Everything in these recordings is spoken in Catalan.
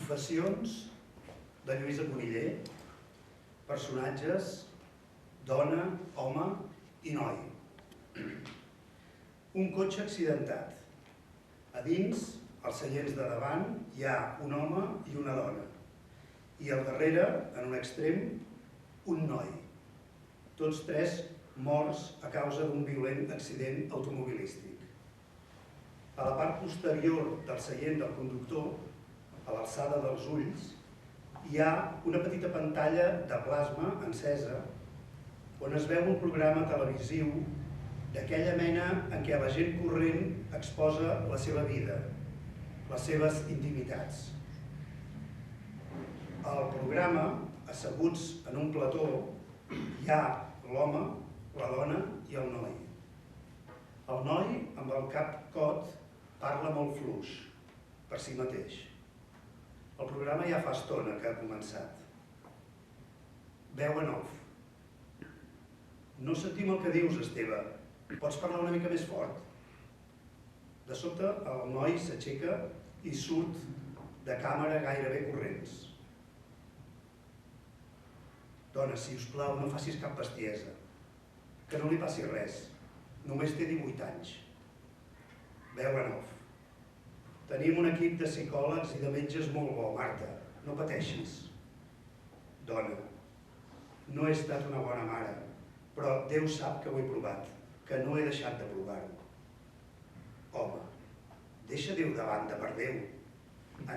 Confessions de Lluïsa Coniller, personatges, dona, home i noi. Un cotxe accidentat. A dins, als seients de davant, hi ha un home i una dona. I al darrere, en un extrem, un noi. Tots tres morts a causa d'un violent accident automobilístic. A la part posterior del seient del conductor, a l'alçada dels ulls, hi ha una petita pantalla de plasma encesa on es veu un programa televisiu d'aquella mena en què la gent corrent exposa la seva vida, les seves intimitats. Al programa, asseguts en un plató, hi ha l'home, la dona i el noi. El noi, amb el cap cot, parla molt fluix, per si mateix. El programa ja fa estona que ha començat. Veu en off. No sentim el que dius, Esteve. Pots parlar una mica més fort? De sobte, el noi s'aixeca i surt de càmera gairebé corrents. Dona, si us plau, no facis cap bestiesa. Que no li passi res. Només té 18 anys. Veu en off. Tenim un equip de psicòlegs i de metges molt bo, Marta. No pateixis. Dona, no he estat una bona mare, però Déu sap que ho he provat, que no he deixat de provar-ho. Home, deixa Déu de banda, per Déu.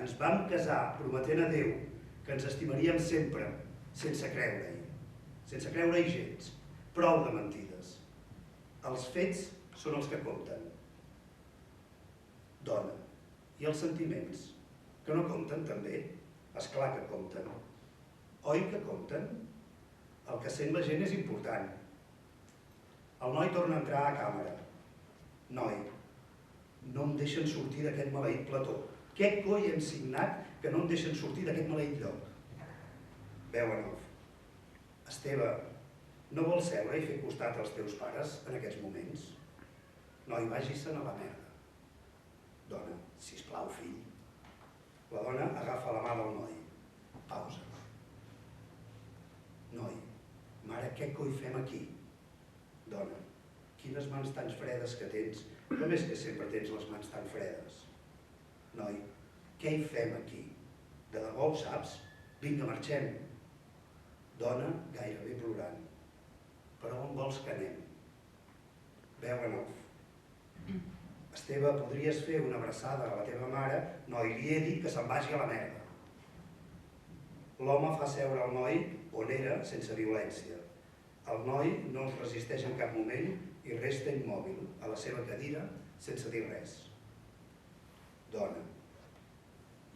Ens vam casar prometent a Déu que ens estimaríem sempre, sense creure-hi. Sense creure-hi gens. Prou de mentides. Els fets són els que compten. Dona, i els sentiments, que no compten també? Esclar que compten. Oi que compten? El que sent la gent és important. El noi torna a entrar a càmera. Noi, no em deixen sortir d'aquest maleït plató. Què coi hem signat que no em deixen sortir d'aquest maleït lloc? Veu en off. Esteve, no vols seure i fer costat als teus pares en aquests moments? Noi, vagi-se'n a la merda. Dona, sisplau, fill. La dona agafa la mà del noi. Pausa. Noi, mare, què coi fem aquí? Dona, quines mans tan fredes que tens. Com és que sempre tens les mans tan fredes? Noi, què hi fem aquí? De debò ho saps? Vinga, marxem. Dona, gairebé plorant. Però on vols que anem? Veu en off. Esteve, podries fer una abraçada a la teva mare? Noi, li he dit que se'n vagi a la merda. L'home fa seure el noi on era sense violència. El noi no es resisteix en cap moment i resta immòbil a la seva cadira sense dir res. Dona,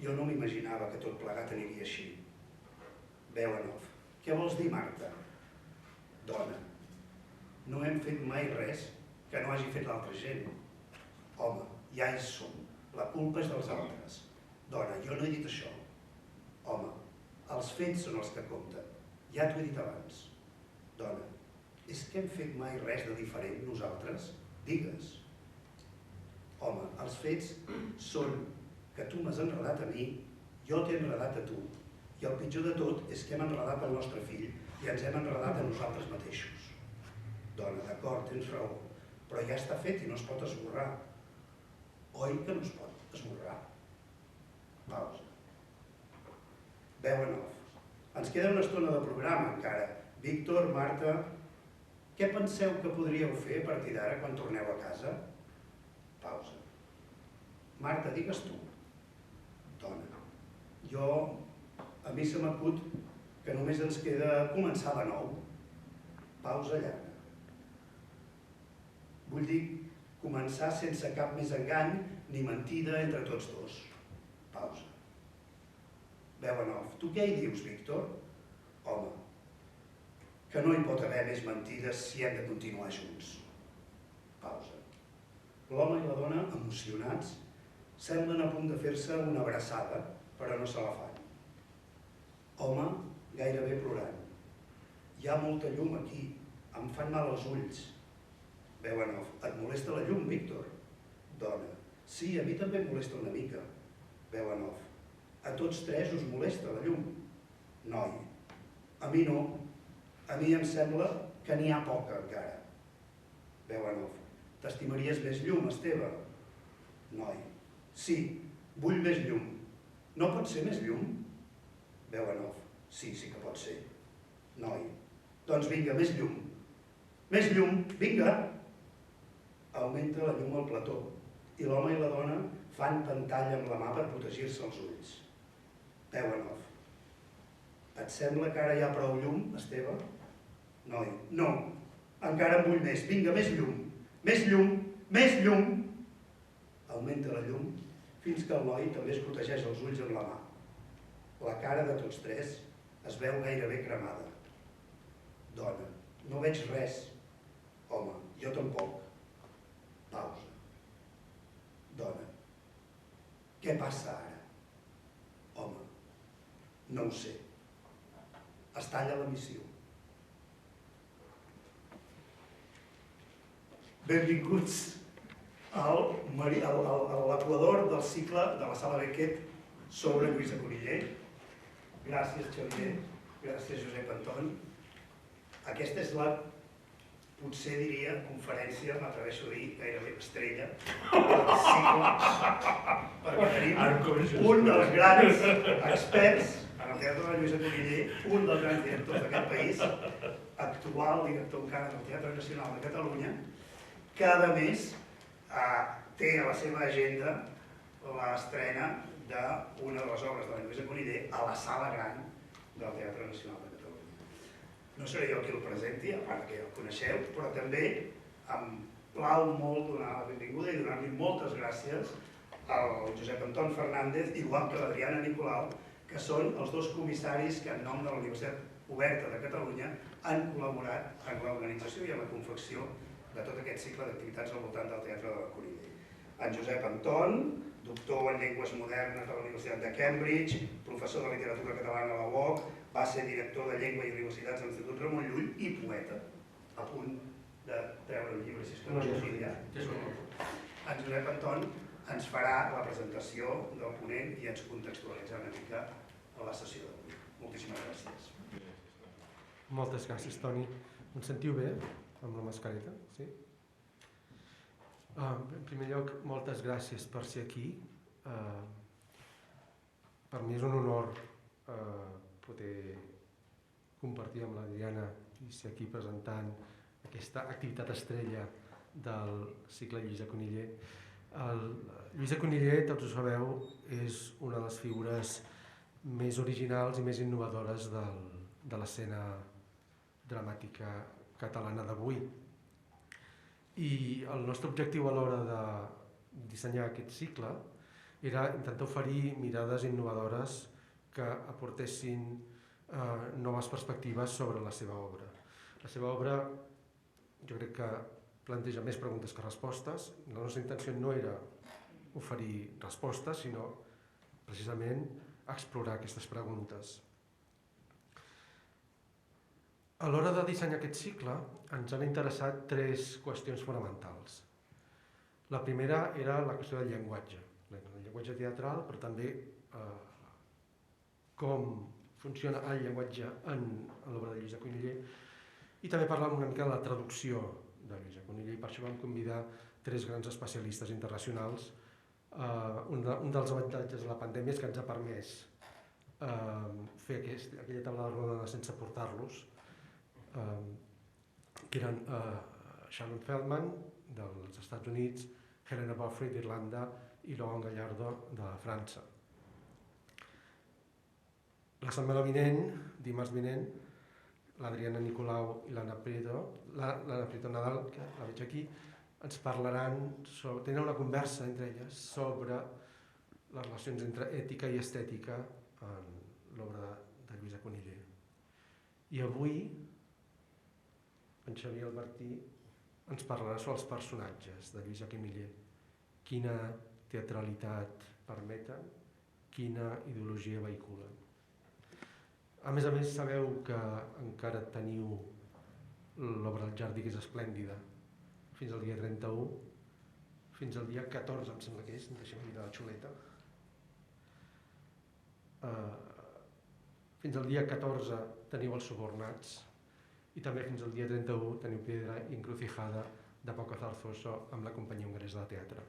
jo no m'imaginava que tot plegat aniria així. Veu en off. Què vols dir, Marta? Dona, no hem fet mai res que no hagi fet l'altra gent. Home, ja hi som. La culpa és dels altres. Dona, jo no he dit això. Home, els fets són els que compten. Ja t'ho he dit abans. Dona, és que hem fet mai res de diferent nosaltres? Digues. Home, els fets són que tu m'has enredat a mi, jo t'he enredat a tu. I el pitjor de tot és que hem enredat el nostre fill i ens hem enredat a nosaltres mateixos. Dona, d'acord, tens raó, però ja està fet i no es pot esborrar. Oi que no es pot esborrar? Pausa. Veu en off. Ens queda una estona de programa encara. Víctor, Marta, què penseu que podríeu fer a partir d'ara quan torneu a casa? Pausa. Marta, digues tu. Dona, a mi se m'acut que només ens queda començar de nou. Pausa llarga. Vull dir, començar sense cap més engany ni mentida entre tots dos. Pausa. Veu en off. Tu què hi dius, Víctor? Home, que no hi pot haver més mentides si hem de continuar junts. Pausa. L'home i la dona, emocionats, semblen a punt de fer-se una abraçada, però no se la fan. Home, gairebé plorant. Hi ha molta llum aquí, em fan mal els ulls. Veu en off. Et molesta la llum, Víctor? Dona. Sí, a mi també em molesta una mica. Veu en off. A tots tres us molesta la llum. Noi. A mi no. A mi em sembla que n'hi ha poca encara. Veu en off. T'estimaries més llum, Esteve? Noi. Sí, vull més llum. No pot ser més llum? Veu en off. Sí, sí que pot ser. Noi. Doncs vinga, més llum. Més llum, vinga! Augmenta la llum al plató i l'home i la dona fan pantalla amb la mà per protegir-se els ulls. Veu en off. Et sembla que ara hi ha prou llum, Esteve? Noi. No, encara en vull més. Vinga, més llum. Més llum, més llum! Augmenta la llum fins que el noi també es protegeix els ulls amb la mà. La cara de tots tres es veu gairebé cremada. Dona. No veig res. Home, jo tampoc. Pausa. Dona. Què passa ara? Home, no ho sé. Es talla l'emissió. Benvinguts a l'equador del cicle de la Sala Beckett sobre Lluïsa Cunillé. Gràcies, Xavier. Gràcies, Josep Anton. Aquesta és la, potser diria, conferència, m'atreveixo a dir, gairebé estrella, del cicle, perquè tenim un dels grans experts en el Teatre de la Lluïsa Cunillé, un dels grans directors d'aquest país, actual director encara del Teatre Nacional de Catalunya, que a més té a la seva agenda l'estrena d'una de les obres de la Lluïsa Cunillé a la Sala Gran del Teatre Nacional de Catalunya. No seré jo qui el presenti, a part que ja el coneixeu, però també em plau molt donar la benvinguda i donar-li moltes gràcies al Josep Anton Fernández, igual que l'Adriana Nicolau, que són els dos comissaris que en nom de la Universitat Oberta de Catalunya han col·laborat en l'organització i en la confecció de tot aquest cicle d'activitats al voltant del Teatre de la Cunillé. En Josep Anton, doctor en Llengües Modernes de la Universitat de Cambridge, professor de Literatura Catalana a la UOC, va ser director de Llengua i Universitats de l'Institut Ramon Llull i poeta, a punt de treure un llibre, si és que no és així ja. En Josep Anton ens farà la presentació del ponent i ens contextualitzarà una mica a la sessió d'avui. Moltíssimes gràcies. Moltes gràcies, Toni. Ens sentiu bé amb la mascareta? Sí? En primer lloc, moltes gràcies per ser aquí. Per mi és un honor poder compartir amb l'Adriana i ser aquí presentant aquesta activitat estrella del cicle Lluïsa Cunillé. Lluïsa Cunillé, tots ho sabeu, és una de les figures més originals i més innovadores de l'escena dramàtica catalana d'avui. I el nostre objectiu a l'hora de dissenyar aquest cicle era intentar oferir mirades innovadores que aportessin noves perspectives sobre la seva obra. La seva obra jo crec que planteja més preguntes que respostes. La nostra intenció no era oferir respostes, sinó precisament explorar aquestes preguntes. A l'hora de dissenyar aquest cicle ens han interessat tres qüestions fonamentals. La primera era la qüestió del llenguatge, el llenguatge teatral, però també com funciona el llenguatge en l'obra de Lluïsa Cunillé, i també parlàvem una mica de la traducció de Lluïsa Cunillé, i per això vam convidar tres grans especialistes internacionals. Un dels avantatges de la pandèmia és que ens ha permès fer aquella taula de rodona sense portar-los, que eren Sharon Feldman dels Estats Units, Helena Boffrey d'Irlanda i Laurent Gallardo de França. La setmana vinent, dimarts vinent, l'Adriana Nicolau i l'Anna Prieto Nadal, que la veig aquí, ens parlaran, tenen una conversa entre elles sobre les relacions entre ètica i estètica en l'obra de Lluïsa Cunillé. I avui en Xavier Albertí ens parlarà sobre els personatges de Lluïsa Cunillé. Quina teatralitat permeten, quina ideologia vehiculen. A més, sabeu que encara teniu l'obra del Jardí, que és esplèndida, fins al dia 31, fins al dia 14, em sembla que és, deixem mirar la xuleta. Fins al dia 14 teniu Els Subornats i també fins al dia 31 teniu Piedra Encrucijada de Paco Zarzoso amb la companyia hongaresa de teatre.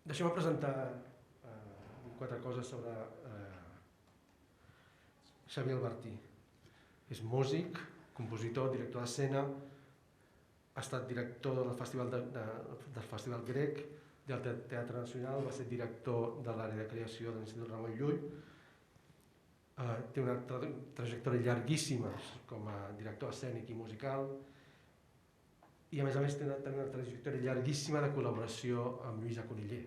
Deixeu-me presentar 4 coses sobre Xavier Albertí. És músic, compositor, director d'escena, ha estat director del Festival Grec, del Teatre Nacional, va ser director de l'àrea de creació de l'Institut Ramon Llull, té una trajectòria llarguíssima com a director escènic i musical i a més té una trajectòria llarguíssima de col·laboració amb Lluïsa Conillé.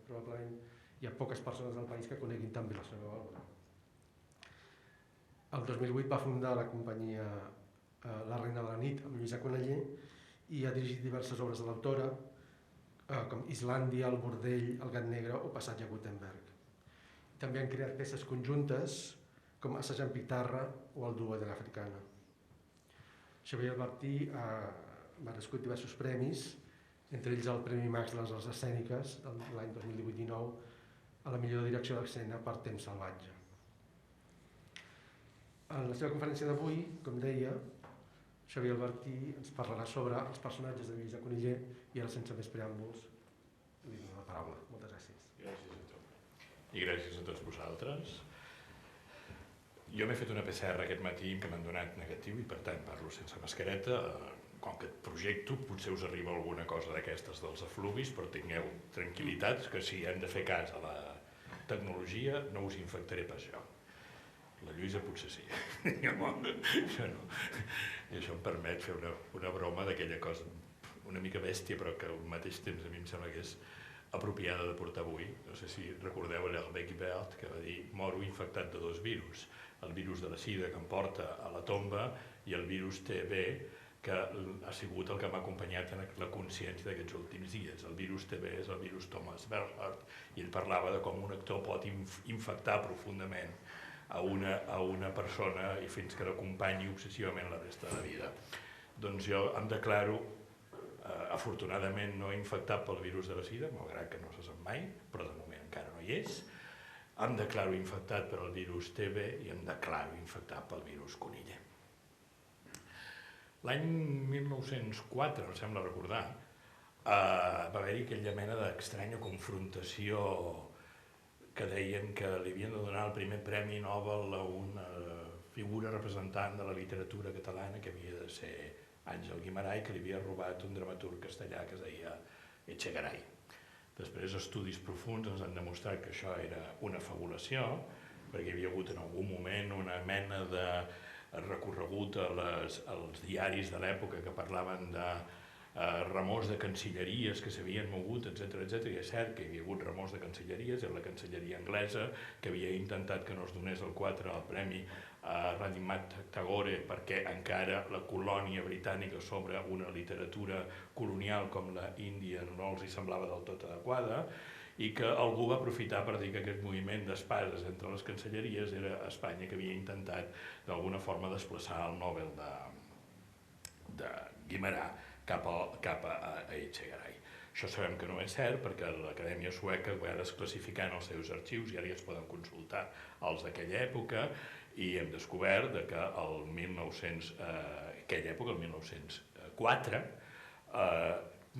Probablement hi ha poques persones del país que coneguin tan bé la seva obra. El 2008 va fundar la companyia La Reina de la Nit amb Lluïsa Conillé i ha dirigit diverses obres de l'autora com Islàndia, El Bordell, El Gat Negre o Passatge a Gutenberg. També han creat peces conjuntes com Assajant Pitarra o El duo de l'Africana. Xavier Albertí va recollir diversos premis, entre ells el Premi Max de les Arts Escèniques de l'any 2018-19 a la millor direcció d'escena per Temps salvatge. En la seva conferència d'avui, com deia, Xavier Albertí ens parlarà sobre els personatges de Lluïsa Conillé i ara, sense més preàmbuls, li dono la paraula. Moltes gràcies. Gràcies a tu. I gràcies a tots vosaltres. Jo m'he fet una PCR aquest matí que m'han donat negatiu i per tant parlo sense mascareta. Com que et projecto, potser us arriba alguna cosa d'aquestes dels efluvis, però tingueu tranquil·litat que si hem de fer cas a la tecnologia no us infectaré pas jo. La Lluïsa potser sí, jo no. I això em permet fer una broma d'aquella cosa una mica bèstia, però que al mateix temps a mi em sembla que és apropiada de portar avui. No sé si recordeu l'Hervé Guibert, que va dir moro infectat de 2 virus, el virus de la sida que em porta a la tomba i el virus TB, que ha sigut el que m'ha acompanyat en la consciència d'aquests últims dies. El virus TB és el virus Thomas Bernhard i ell parlava de com un actor pot infectar profundament a una persona i fins que l'acompanyi obsessivament la resta de la vida. Doncs jo em declaro afortunadament no infectat pel virus de la sida, malgrat que no se sap mai, però de moment encara no hi és. Em declaro infectat per el virus TB i em declaro infectat pel virus Conillé. L'any 1904, em sembla recordar, va haver-hi aquella mena d'estranya confrontació que deien que li havien de donar el primer Premi Nobel a una figura representant de la literatura catalana que havia de ser Àngel Guimerà i que li havia robat un dramaturg castellà que es deia Echegaray. Després, estudis profunds ens han demostrat que això era una fabulació, perquè hi havia hagut en algun moment una mena de recorregut als diaris de l'època que parlaven de remors de cancilleries que s'havien mogut, etc. I és cert que hi havia hagut remors de cancilleries, era la cancelleria anglesa que havia intentat que no es donés el 4 al premi a Rabindranath Tagore perquè encara la colònia britànica sobre una literatura colonial com la Índia no els hi semblava del tot adequada i que algú va aprofitar per dir que aquest moviment d'espases entre les cancelleries era Espanya que havia intentat d'alguna forma desplaçar el Nobel de Guimerà cap a Echegaray. Això sabem que no és cert perquè l'Acadèmia Sueca va desclassificant els seus arxius i ara ja es poden consultar els d'aquella època i hem descobert que aquella època, el 1904,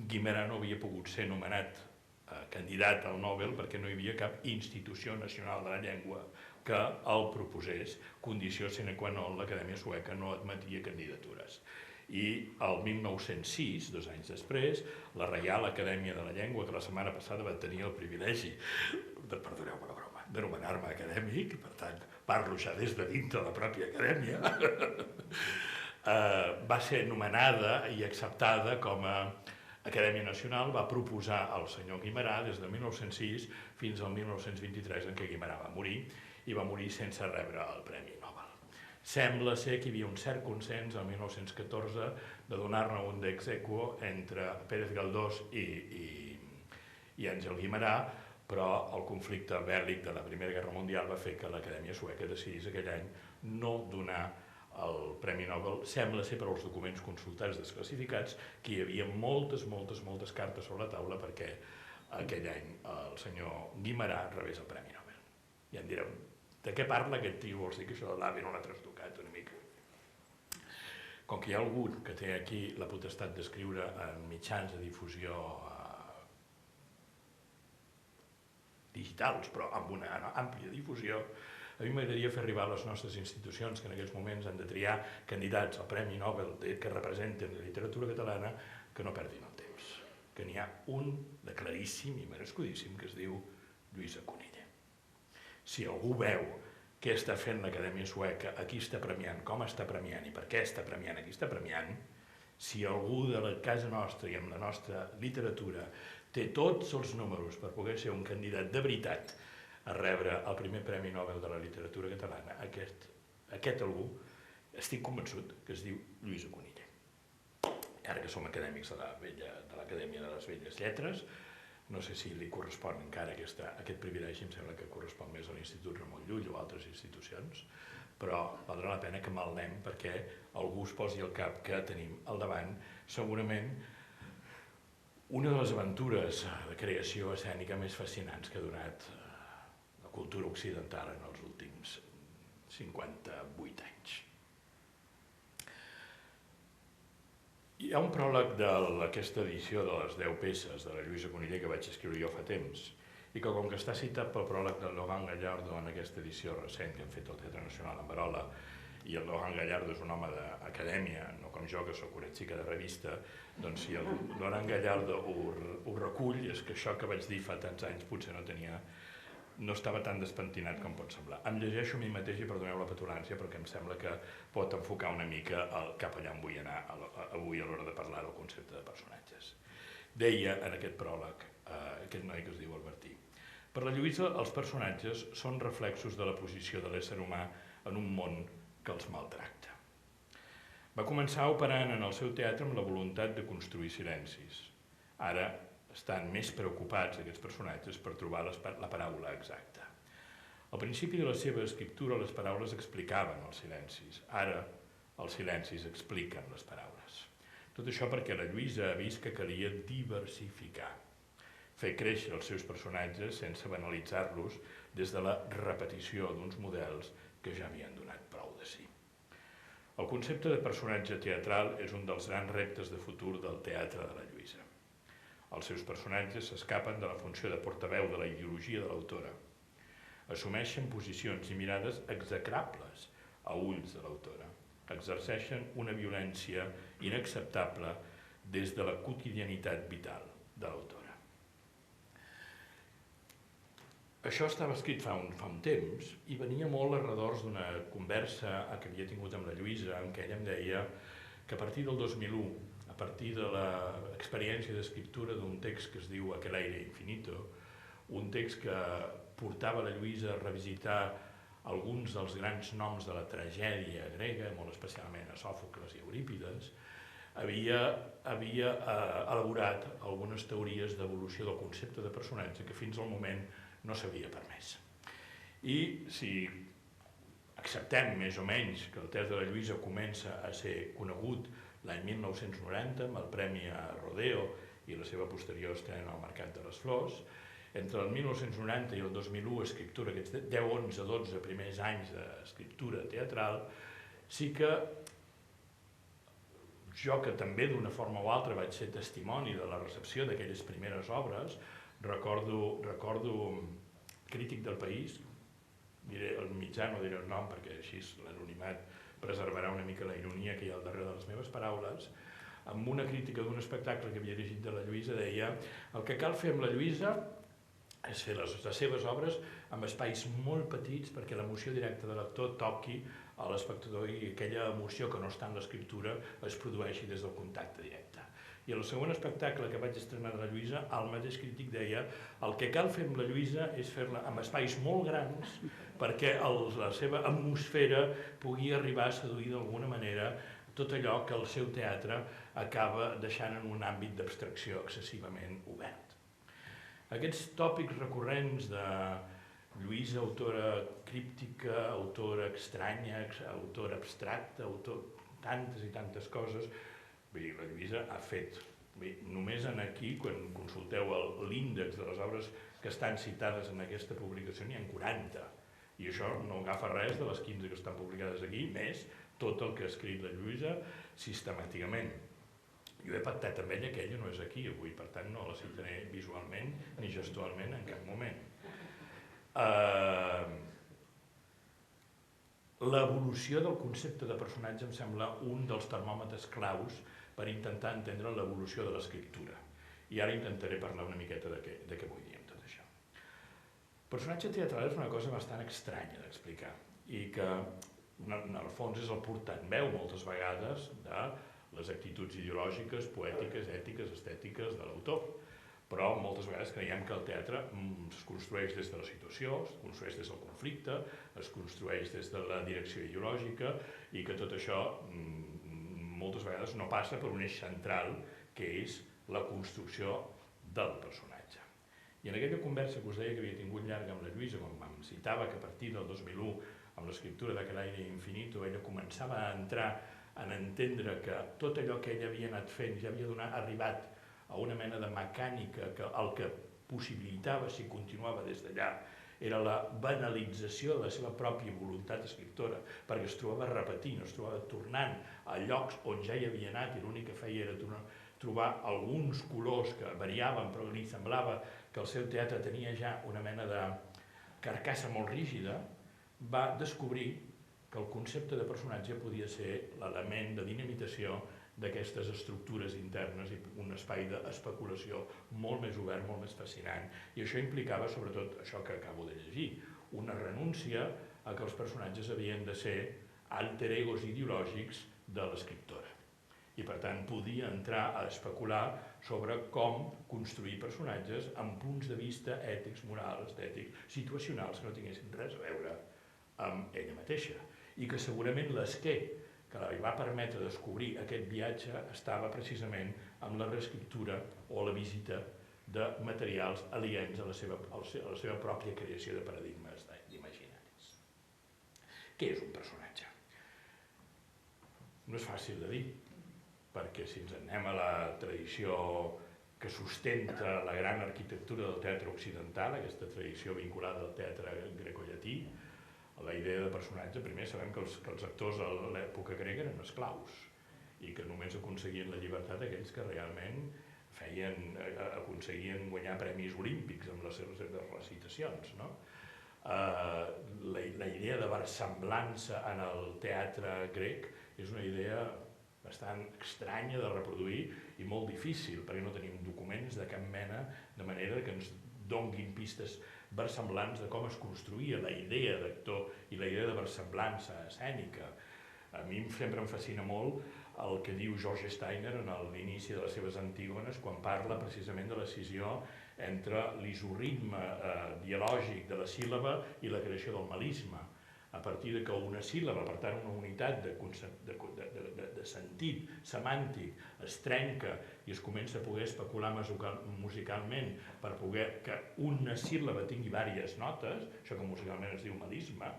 Guimerà no havia pogut ser nomenat candidat al Nobel perquè no hi havia cap institució nacional de la llengua que el proposés, condició sine qua non, l'Acadèmia Sueca no admetia candidatures. I el 1906, 2 anys després, la Reial Acadèmia de la Llengua, que la setmana passada va tenir el privilegi, perdoneu-me la broma, de nomenar-me acadèmic, per tant, parlo ja des de dintre la pròpia acadèmia, va ser nomenada i acceptada com a Acadèmia Nacional, va proposar al senyor Guimerà des de 1906 fins al 1923, en què Guimerà va morir, i va morir sense rebre el Premi Nobel. Sembla ser que hi havia un cert consens el 1914 de donar-ne un d'ex aequo entre Pérez Galdós i Àngel Guimerà, però el conflicte bèl·lic de la Primera Guerra Mundial va fer que l'Acadèmia Sueca decidís aquell any no donar el Premi Nobel. Sembla ser per als documents consultats desclassificats que hi havia moltes cartes sobre la taula perquè aquell any el senyor Guimerà rebés el Premi Nobel. Ja en direu de què parla aquest tio? Vols dir que això de l'AVE no l'ha trastocat una mica? Com que hi ha algú que té aquí la potestat d'escriure en mitjans de difusió digitals, però amb una àmplia difusió, a mi m'agradaria fer arribar a les nostres institucions, que en aquests moments han de triar candidats al Premi Nobel que representen la literatura catalana, que no perdin el temps, que n'hi ha un de claríssim i merescudíssim que es diu Lluïsa Cunilla. Si algú veu què està fent l'Acadèmia Sueca, a qui està premiant, com està premiant i per què està premiant, a qui està premiant, si algú de la casa nostra i amb la nostra literatura té tots els números per poder ser un candidat de veritat a rebre el primer Premi Nobel de la literatura catalana, aquest algú, estic convençut que es diu Lluïsa Cunilla. Ara que som acadèmics de l'Acadèmia de les Belles Lletres, no sé si li correspon encara aquest privilegi, em sembla que correspon més a l'Institut Ramon Llull o a altres institucions, però valdrà la pena que malnem perquè algú es posi al cap que tenim al davant segurament una de les aventures de creació escènica més fascinants que ha donat la cultura occidental en els últims 58 anys. Hi ha un pròleg d'aquesta edició de les 10 peces de la Lluïsa Cunilla que vaig escriure jo fa temps i que com que està citat pel pròleg del Laurent Gallardo en aquesta edició recent que hem fet al Teatre Nacional en Barola, i el Laurent Gallardo és un home d'acadèmia, no com jo que sóc una xica de revista, doncs si el Laurent Gallardo ho recull és que això que vaig dir fa tants anys potser no estava tan despentinat com pot semblar. Em llegeixo a mi mateix i perdoneu la petulància perquè em sembla que pot enfocar una mica cap allà on vull anar avui a l'hora de parlar del concepte de personatges. Deia en aquest pròleg aquest noi que es diu Albertí: per la Lluïsa els personatges són reflexos de la posició de l'ésser humà en un món que els maltracta. Va començar operant en el seu teatre amb la voluntat de construir silencis. Ara estan més preocupats aquests personatges per trobar la paraula exacta. Al principi de la seva escriptura les paraules explicaven els silencis, ara els silencis expliquen les paraules. Tot això perquè la Lluïsa ha vist que calia diversificar, fer créixer els seus personatges sense banalitzar-los des de la repetició d'uns models que ja havien donat prou de si. El concepte de personatge teatral és un dels grans reptes de futur del teatre de la Lluïsa. Els seus personatges s'escapen de la funció de portaveu de la ideologia de l'autora. Assumeixen posicions i mirades execrables a ulls de l'autora. Exerceixen una violència inacceptable des de la quotidianitat vital de l'autora. Això estava escrit fa un temps i venia molt a redors d'una conversa que havia tingut amb la Lluïsa en què ella em deia que a partir del 2001, a partir de l'experiència d'escriptura d'un text que es diu Aquel aire infinito, un text que portava la Lluïsa a revisitar alguns dels grans noms de la tragèdia grega, molt especialment a Sòfocles i Eurípides, havia elaborat algunes teories d'evolució del concepte de personatge que fins al moment no s'havia permès. I si acceptem més o menys que el text de la Lluïsa comença a ser conegut l'any 1990 amb el Premi a Rodeo i la seva posterior estrena al Mercat de les Flors, entre el 1990 i el 2001, escriptura, aquests 10, 11, 12 primers anys d'escriptura teatral, sí que jo, que també d'una forma o altra vaig ser testimoni de la recepció d'aquelles primeres obres, recordo Crític del País, diré el mitjà, no diré el nom perquè així l'anonimat preservarà una mica la ironia que hi ha al darrere de les meves paraules, amb una crítica d'un espectacle que havia llegit de la Lluïsa deia: el que cal fer amb la Lluïsa és fer les seves obres amb espais molt petits perquè l'emoció directa de l'actor toqui a l'espectador i aquella emoció que no està en l'escriptura es produeixi des del contacte directe. I el segon espectacle que vaig estrenar de la Lluïsa, el mateix crític deia: el que cal fer amb la Lluïsa és fer-la amb espais molt grans perquè la seva atmosfera pugui arribar a seduir d'alguna manera tot allò que el seu teatre acaba deixant en un àmbit d'abstracció excessivament obert. Aquests tòpics recurrents de Lluïsa, autora críptica, autora estranya, autora abstracta, tantes i tantes coses. Vull dir, la Lluïsa ha fet, només aquí, quan consulteu l'índex de les obres que estan citades en aquesta publicació, n'hi ha 40. I això no agafa res de les 15 que estan publicades aquí, més tot el que ha escrit la Lluïsa sistemàticament. Jo he pactat amb ella que ella no és aquí avui, per tant no la citaré visualment ni gestualment en cap moment. L'evolució del concepte de personatge em sembla un dels termòmetres claus per intentar entendre l'evolució de l'escriptura. I ara intentaré parlar una miqueta de què vull dir amb tot això. Personatge teatral és una cosa bastant estranya d'explicar i que en el fons és el portaveu moltes vegades de les actituds ideològiques, poètiques, ètiques, estètiques de l'autor. Però moltes vegades creiem que el teatre es construeix des de la situació, es construeix des del conflicte, es construeix des de la direcció ideològica i que tot això moltes vegades no passa per un eix central que és la construcció del personatge. I en aquella conversa que us deia que havia tingut llarga amb la Lluïsa, quan em citava que a partir del 2001, amb l'escriptura de L'aire infinito, ella començava a entrar en entendre que tot allò que ella havia anat fent ja havia arribat a una mena de mecànica que el que possibilitava, si continuava des d'allà, era la banalització de la seva pròpia voluntat escriptora, perquè es trobava repetint, es trobava tornant a llocs on ja hi havia anat i l'únic que feia era trobar alguns colors que variaven, però li semblava que el seu teatre tenia ja una mena de carcassa molt rígida, va descobrir que el concepte de personatge podia ser l'element de dinamitació d'aquestes estructures internes i un espai d'especulació molt més obert, molt més fascinant. I això implicava, sobretot, això que acabo de llegir, una renúncia a que els personatges havien de ser alter egos ideològics de l'escriptora. I per tant podia entrar a especular sobre com construir personatges amb punts de vista ètics, morals, estètics, situacionals que no tinguessin res a veure amb ella mateixa. I que segurament l'esquer que li va permetre descobrir aquest viatge estava precisament amb la reescriptura o la visita de materials aliens a la seva pròpia creació de paradigmes imaginaris. Què és un personatge? No és fàcil de dir, perquè si ens anem a la tradició que sustenta la gran arquitectura del teatre occidental, aquesta tradició vinculada al teatre grecollatí, la idea de personatge, primer sabem que els actors a l'època grega eren esclaus i que només aconseguien la llibertat aquells que realment aconseguien guanyar premis olímpics amb les seves recitacions. La idea de versemblança en el teatre grec és una idea bastant estranya de reproduir i molt difícil, perquè no tenim documents de cap mena, de manera que ens donguin pistes versemblants de com es construïa la idea d'actor i la idea de versemblança escènica. A mi sempre em fascina molt el que diu George Steiner en l'inici de les seves Antígones, quan parla precisament de l'escissió entre l'isoritme dialògic de la síl·laba i la creació del melisme. A partir de que una síl·laba, per tant una unitat de sentit semàntic es trenca i es comença a poder especular musicalment per poder que una síl·laba tingui diverses notes, això que musicalment es diu melisme,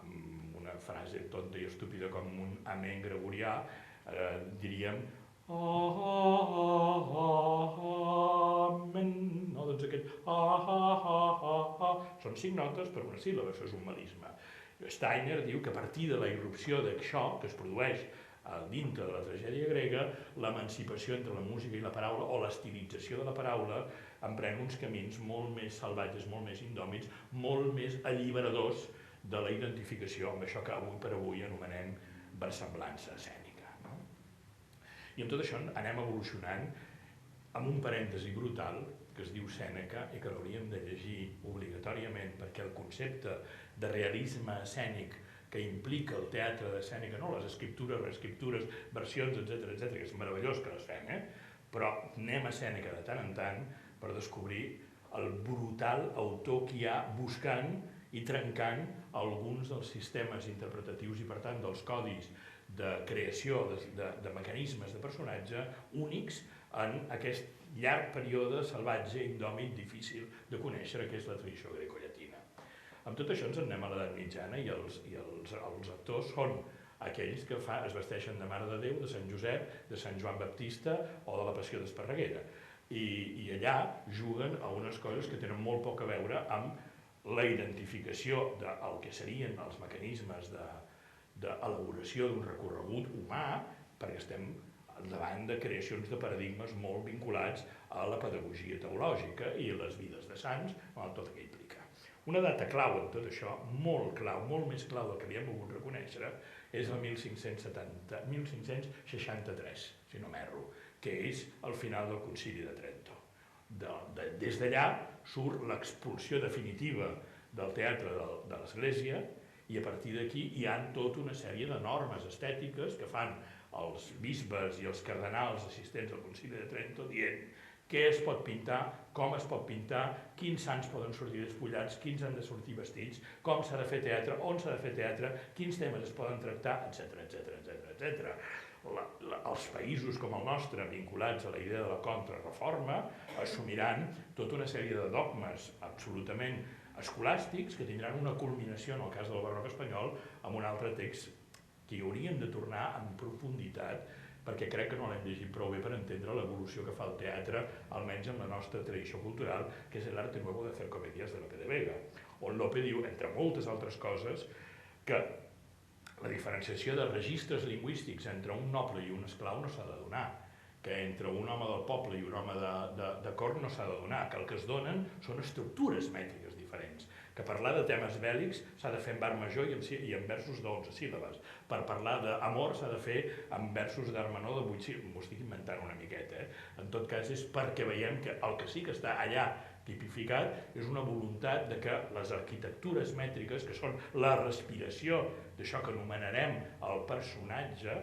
amb una frase tonta i estúpida com un amén gregorià, diríem amen, doncs aquest són 5 notes per una síl·laba, això és un melisme. Steiner diu que a partir de la irrupció d'això que es produeix dintre de la tragèdia grega, l'emancipació entre la música i la paraula o l'estilització de la paraula emprèn uns camins molt més salvatges, molt més indòmits, molt més alliberadors de la identificació amb això que avui per avui anomenem versemblança escènica. I amb tot això anem evolucionant amb un parèntesi brutal que es diu Sèneca i que l'hauríem de llegir obligatòriament perquè el concepte de realisme escènic que implica el teatre de Sèneca, no les escriptures, reescriptures, versions, etc., que és meravellós que les fem, però anem a Sèneca de tant en tant per descobrir el brutal autor que hi ha buscant i trencant alguns dels sistemes interpretatius i, per tant, dels codis de creació de mecanismes de personatge únics en aquest llarg període salvatge, indòmit, difícil de conèixer, que és la tradició grecollatina. Amb tot això ens anem a l'edat mitjana i els actors són aquells que es vesteixen de Mare de Déu, de Sant Josep, de Sant Joan Baptista o de la Passió d'Esparreguera. I allà juguen a unes coses que tenen molt poc a veure amb la identificació del que serien els mecanismes d'elaboració d'un recorregut humà, perquè estem davant de creacions de paradigmes molt vinculats a la pedagogia teològica i a les vides de sants, amb tot el que implica. Una data clau en tot això, molt clau, molt més clau del que li hem volgut reconèixer, és el 1563, si no m'erro, que és el final del Concili de Trento. Des d'allà surt l'expulsió definitiva del teatre de l'Església i a partir d'aquí hi ha tota una sèrie de normes estètiques que fan els bisbes i els cardenals assistents al Concili de Trento dient què es pot pintar, com es pot pintar, quins sants poden sortir despullats, quins han de sortir vestits, com s'ha de fer teatre, on s'ha de fer teatre, quins temes es poden tractar, etc. Els països com el nostre, vinculats a la idea de la contrarreforma, assumiran tota una sèrie de dogmes absolutament escolàstics que tindran una culminació, en el cas del barroc espanyol, amb un altre text que hi hauríem de tornar en profunditat perquè crec que no l'hem llegit prou bé per entendre l'evolució que fa el teatre, almenys en la nostra tradició cultural, que és l'arte nuevo de hacer comedias de Lope de Vega, on Lope diu, entre moltes altres coses, que la diferenciació de registres lingüístics entre un noble i un esclau no s'ha de donar, que entre un home del poble i un home de cort no s'ha de donar, que el que es donen són estructures mètriques diferents, que parlar de temes bèl·lics s'ha de fer en bar major i en versos d'11 síl·labes. Per parlar d'amor s'ha de fer en versos d'art menor de 8 síl·labes. M'ho estic inventant una miqueta. En tot cas és perquè veiem que el que sí que està allà tipificat és una voluntat de que les arquitectures mètriques, que són la respiració d'això que anomenarem el personatge,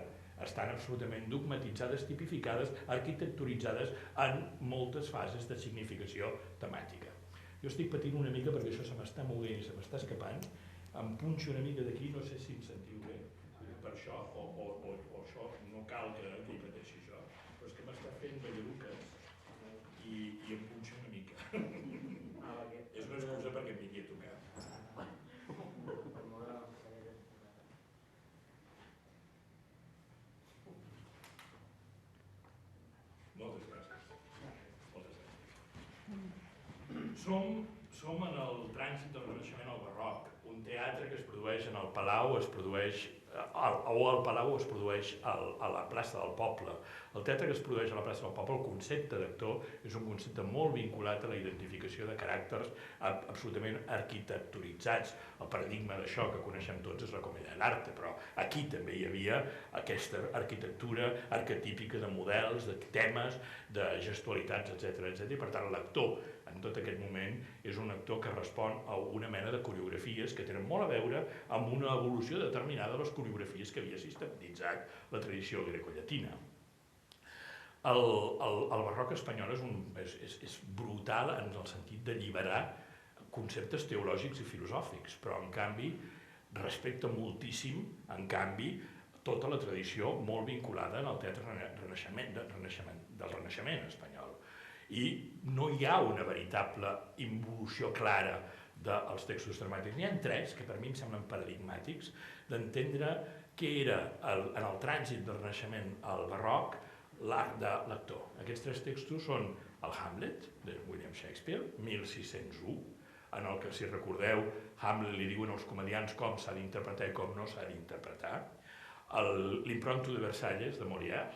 estan absolutament dogmatitzades, tipificades, arquitecturitzades en moltes fases de significació temàtica. Jo estic patint una mica perquè això se m'està movent i se m'està escapant, em punxo una mica d'aquí, no sé si em sentiu bé, per això, o això, no cal que hi pateixi això, però és que m'està fent ballaruques i em punxo una mica. És una excusa perquè em vingui a tocar. Moltes gràcies. Som en el trànsit del Renaixement al Barroc, un teatre que es produeix en el Palau, es produeix al Palau o es produeix a la plaça del Poble. El teatre que es produeix a la plaça del Poble, el concepte d'actor, és un concepte molt vinculat a la identificació de caràcters absolutament arquitecturitzats. El paradigma d'això que coneixem tots és la comèdia dell'arte, però aquí també hi havia aquesta arquitectura arquetípica de models, de temes, de gestualitats, etc. I per tant l'actor en tot aquest moment és un actor que respon a una mena de coreografies que tenen molt a veure amb una evolució determinada de les coreografies que havia sistematitzat la tradició grecollatina. El barroc espanyol és brutal en el sentit d'alliberar conceptes teològics i filosòfics, però en canvi respecta moltíssim, en canvi, tota la tradició molt vinculada en el teatre del Renaixement espanyol. I no hi ha una veritable involució clara dels textos dramàtics. N'hi ha tres que per mi em semblen paradigmàtics d'entendre què era en el trànsit del Renaixement al Barroc l'art de l'actor. Aquests tres textos són el Hamlet, de William Shakespeare, 1601, en el que, si recordeu, Hamlet li diuen als comediants com s'ha d'interpretar i com no s'ha d'interpretar, l'Impronto de Versalles, de Molière,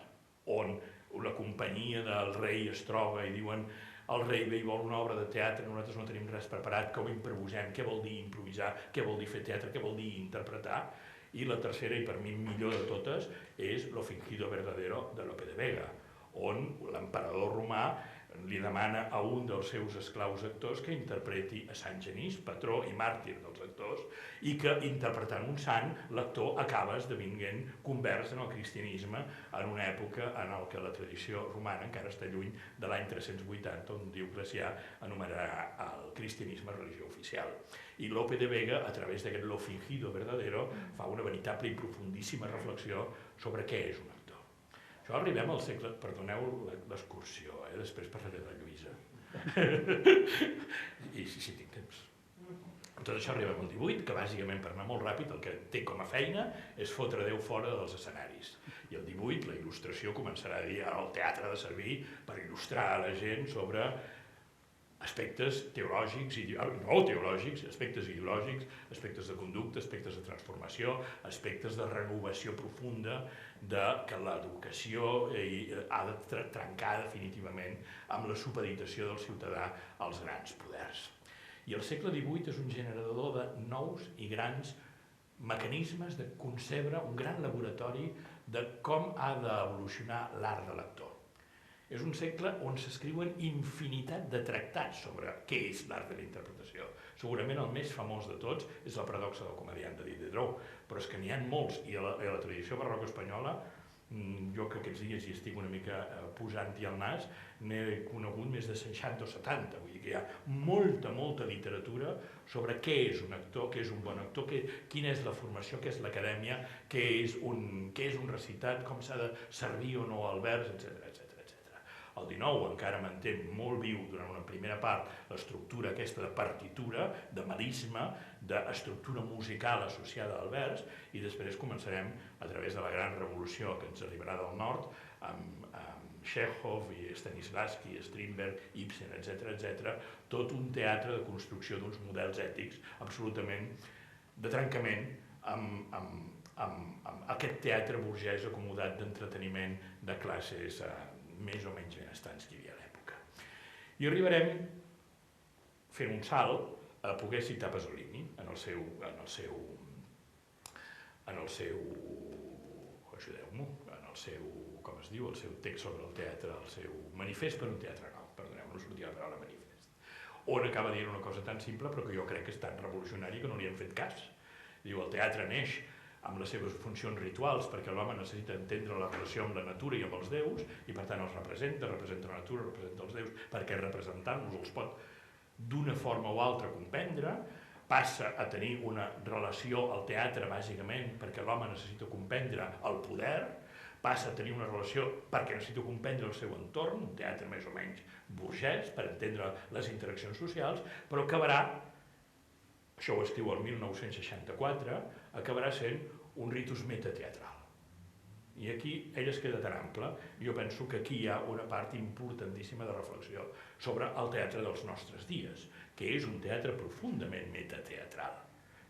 on la companyia del rei es troba i diuen el rei ve i vol una obra de teatre, nosaltres no tenim res preparat, com improvisem, què vol dir improvisar, què vol dir fer teatre, què vol dir interpretar. I la tercera, i per mi millor de totes, és Lo fingido verdadero de Lope de Vega, on l'emperador romà li demana a un dels seus esclaus actors que interpreti a Sant Genís, patró i màrtir dels actors, i que interpretant un sant, l'actor acaba esdevenint convers en el cristianisme en una època en què la tradició romana encara està lluny de l'any 380, on Dioclecià anomenarà el cristianisme religió oficial. I Lope de Vega, a través d'aquest Lo fingido verdadero, fa una veritable i profundíssima reflexió sobre què és un actor. Això arribem al segle, perdoneu l'excursió, després parlaré de Lluïsa, i si tinc temps. Tot això arribem al 18, que bàsicament, per anar molt ràpid, el que té com a feina és fotre Déu fora dels escenaris. I el 18 la il·lustració començarà a dir el teatre ha de servir per il·lustrar a la gent sobre aspectes teològics, no teològics, aspectes ideològics, aspectes de conducta, aspectes de transformació, aspectes de renovació profunda, de que l'educació ha de trencar definitivament amb la supeditació del ciutadà als grans poders. I el segle XVIII és un generador de nous i grans mecanismes de concebre un gran laboratori de com ha d'evolucionar l'art de l'actor. És un segle on s'escriuen infinitat de tractats sobre què és l'art de la interpretació. Segurament el més famós de tots és la paradoxa del comediant de Diderot, però és que n'hi ha molts, i a la tradició barroca espanyola, jo que aquests dies hi estic una mica posant-hi el nas, n'he conegut més de 60 o 70, vull dir que hi ha molta literatura sobre què és un actor, què és un bon actor, quina és la formació, què és l'acadèmia, què és un recitat, com s'ha de servir o no el vers, etc. El XIX encara manté molt viu durant una primera part l'estructura aquesta de partitura, de melisme, d'estructura musical associada al vers, i després començarem, a través de la gran revolució que ens arribarà del nord, amb Chekhov i Stanislavski, Strindberg, Ibsen, etc., tot un teatre de construcció d'uns models ètics absolutament de trencament amb aquest teatre burgès acomodat d'entreteniment de classes més o menys benestants que hi havia a l'època. I arribarem, fent un salt, a poder citar Pasolini en el seu ajudeu-m'ho, en el seu, com es diu, el seu text sobre el teatre, el seu manifest per un teatre nou, perdoneu, no sortia la paraula manifest, on acaba dient una cosa tan simple però que jo crec que és tan revolucionari que no li hem fet cas. Diu, el teatre neix amb les seves funcions rituals, perquè l'home necessita entendre la relació amb la natura i amb els déus, i per tant els representa la natura, representa els déus, perquè representant-los els pot d'una forma o altra comprendre, passa a tenir una relació al teatre bàsicament perquè l'home necessita comprendre el poder, passa a tenir una relació perquè necessita comprendre el seu entorn, un teatre més o menys burgès, per entendre les interaccions socials, però acabarà, això ho escriu el 1964, acabarà sent un ritus metateatral. I aquí ell es queda tan ample, jo penso que aquí hi ha una part importantíssima de reflexió sobre el teatre dels nostres dies, que és un teatre profundament metateatral.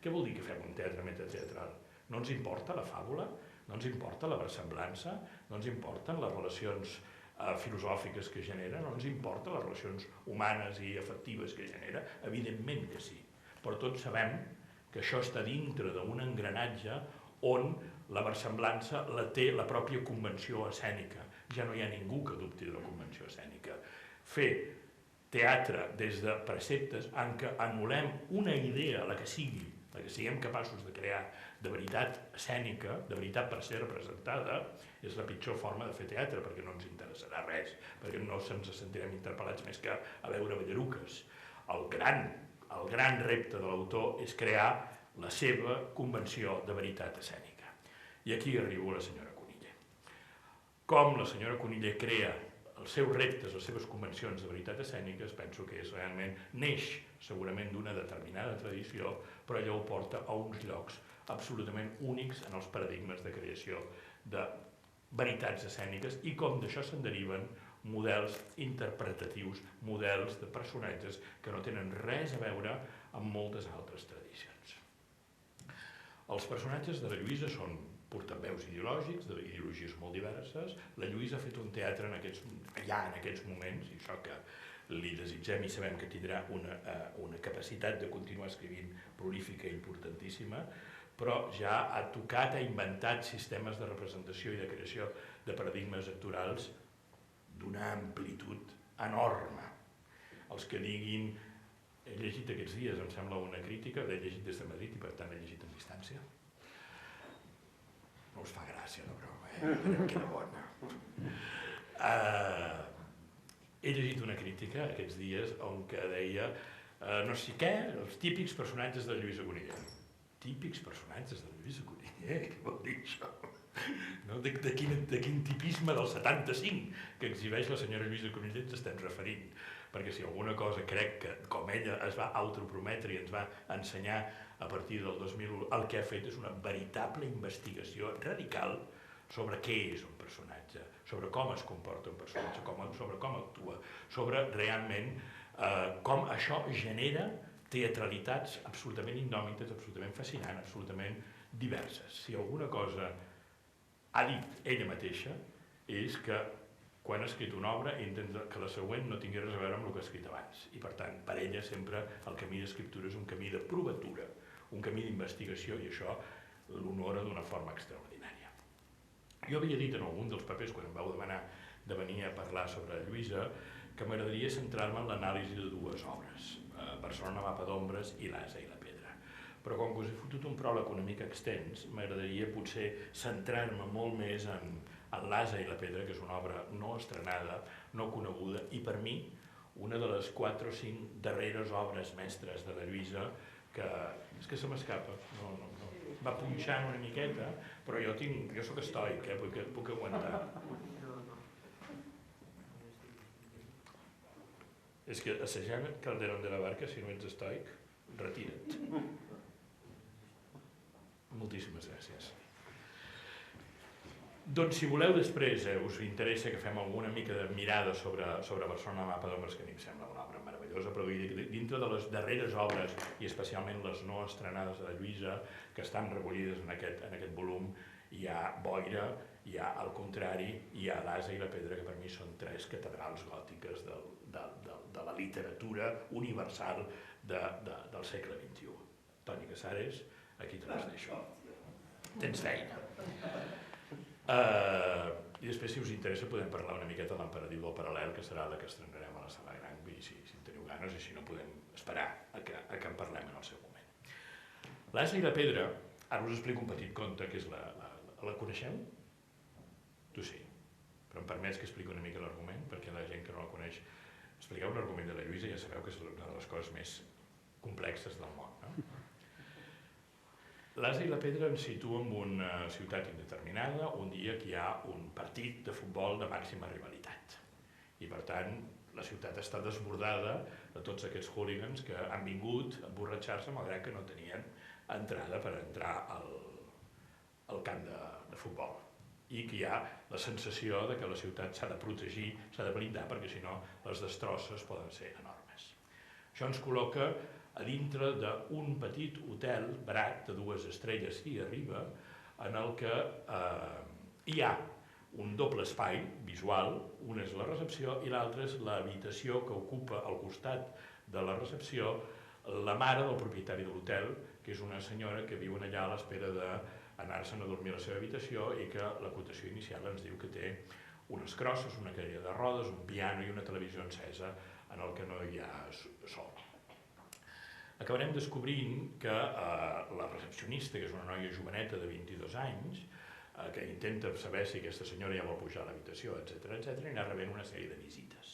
Què vol dir que fem un teatre metateatral? No ens importa la fàbula, no ens importa la versemblança, no ens importen les relacions filosòfiques que genera, no ens importen les relacions humanes i afectives que genera, evidentment que sí. Però tots sabem que això està dintre d'un engranatge on la versemblança la té la pròpia convenció escènica. Ja no hi ha ningú que dubti de la convenció escènica. Fer teatre des de preceptes en què anul·lem una idea, la que sigui, la que siguem capaços de crear de veritat escènica, de veritat per ser representada, és la pitjor forma de fer teatre, perquè no ens interessarà res, perquè no ens sentirem interpel·lats més que a veure ballaruques. El gran repte de l'autor és crear la seva convenció de veritat escènica. I aquí arriba la senyora Cunillé. Com la senyora Cunillé crea els seus reptes, les seves convencions de veritat escèniques, penso que és realment neix segurament d'una determinada tradició, però allò ho porta a uns llocs absolutament únics en els paradigmes de creació de veritats escèniques i com d'això se'n deriven models interpretatius, models de personatges que no tenen res a veure amb moltes altres tradicions. Els personatges de la Lluïsa són portaveus ideològics, d'ideologies molt diverses. La Lluïsa ha fet un teatre en aquests moments, i això que li desitgem i sabem que tindrà una capacitat de continuar escrivint prolífica i importantíssima, però ja ha tocat, ha inventat sistemes de representació i de creació de paradigmes actorals d'una amplitud enorme. Els que diguin, he llegit aquests dies, em sembla una crítica, l'he llegit des de Madrid i per tant l'he llegit en distància. No us fa gràcia la broma, que era bona. He llegit una crítica aquests dies on que deia no sé què, els típics personatges de Lluïsa Cunillé. Típics personatges de Lluïsa Cunillé? Què vol dir això? De quin tipisme del 75 que exhibeix la senyora Lluïsa Cunillé ens estem referint, perquè si alguna cosa crec que com ella es va autoprometre i ens va ensenyar a partir del 2001, el que ha fet és una veritable investigació radical sobre què és un personatge, sobre com es comporta un personatge, sobre com actua, sobre realment com això genera teatralitats absolutament indòmites, absolutament fascinants, absolutament diverses. Si alguna cosa ha dit ella mateixa és que quan ha escrit una obra intenta que la següent no tingui res a veure amb el que ha escrit abans. I per tant, per ella sempre el camí d'escriptura és un camí de provatura, un camí d'investigació, i això l'honora d'una forma extraordinària. Jo havia dit en algun dels papers, quan em vau demanar de venir a parlar sobre Lluïsa, que m'agradaria centrar-me en l'anàlisi de dues obres, Barcelona, mapa d'ombres i l'Ase i la pedra. Però com que us he fotut un pròleg una mica extens, m'agradaria potser centrar-me molt més en l'Ase i la pedra, que és una obra no estrenada, no coneguda, i per mi una de les 4 o 5 darreres obres mestres de la Lluïsa, que és que se m'escapa, va punxant una miqueta, però jo soc estoic, puc aguantar. És que assajant Calderón de la Barca, si no ets estoic, retira't. Moltíssimes gràcies. Doncs si voleu després, us interessa que fem alguna mica de mirada sobre Barcelona, mapa d'ombres, que a mi em sembla una obra meravellosa, però dintre de les darreres obres, i especialment les no estrenades de la Lluïsa, que estan recollides en aquest volum, hi ha Boira, hi ha al contrari, hi ha l'Ase i la pedra, que per mi són 3 catedrals gòtiques de la literatura universal del segle XXI. Toni Casares, aquí te les deixo. Tens feina. I després, si us interessa, podem parlar una miqueta de l'Emperadriu del Paral·lel, que serà la que estrenarem a la Sala Gran, si en teniu ganes, i si no podem esperar a que en parlem en el seu moment. L'Ase i la pedra, ara us explico un petit conte, que és la coneixeu? Tu sí, però em permets que expliqui una mica l'argument, perquè la gent que no la coneix, expliqueu l'argument de la Lluïsa, ja sabeu que és una de les coses més complexes del món, no? L'Ase i la pedra ens situa en una ciutat indeterminada, un dia que hi ha un partit de futbol de màxima rivalitat. I per tant, la ciutat està desbordada de tots aquests hooligans que han vingut a emborratxar-se malgrat que no tenien entrada per entrar al camp de futbol. I que hi ha la sensació de que la ciutat s'ha de protegir, s'ha de blindar, perquè si no les destrosses poden ser enormes. Això ens col·loca a dintre d'un petit hotel barat de 2 estrelles i arriba, en el que hi ha un doble espai visual, una és la recepció i l'altra és l'habitació que ocupa al costat de la recepció la mare del propietari de l'hotel, que és una senyora que viu allà a l'espera d'anar-se'n a dormir a la seva habitació, i que la cotació inicial ens diu que té unes crosses, una cadira de rodes, un piano i una televisió encesa en el que no hi ha sol. Acabarem descobrint que la recepcionista, que és una noia joveneta de 22 anys, que intenta saber si aquesta senyora ja vol pujar a l'habitació, etc., i anar rebent una sèrie de visites.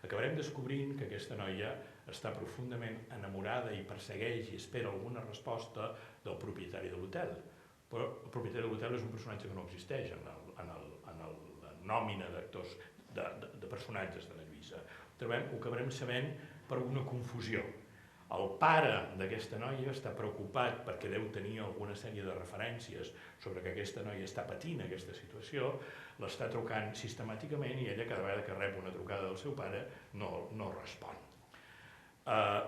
Acabarem descobrint que aquesta noia està profundament enamorada i persegueix i espera alguna resposta del propietari de l'hotel. Però el propietari de l'hotel és un personatge que no existeix en la nòmina d'actors, de personatges de la Lluïsa. Ho acabarem sabent per una confusió. El pare d'aquesta noia està preocupat perquè deu tenir alguna sèrie de referències sobre que aquesta noia està patint aquesta situació, l'està trucant sistemàticament i ella cada vegada que rep una trucada del seu pare no respon.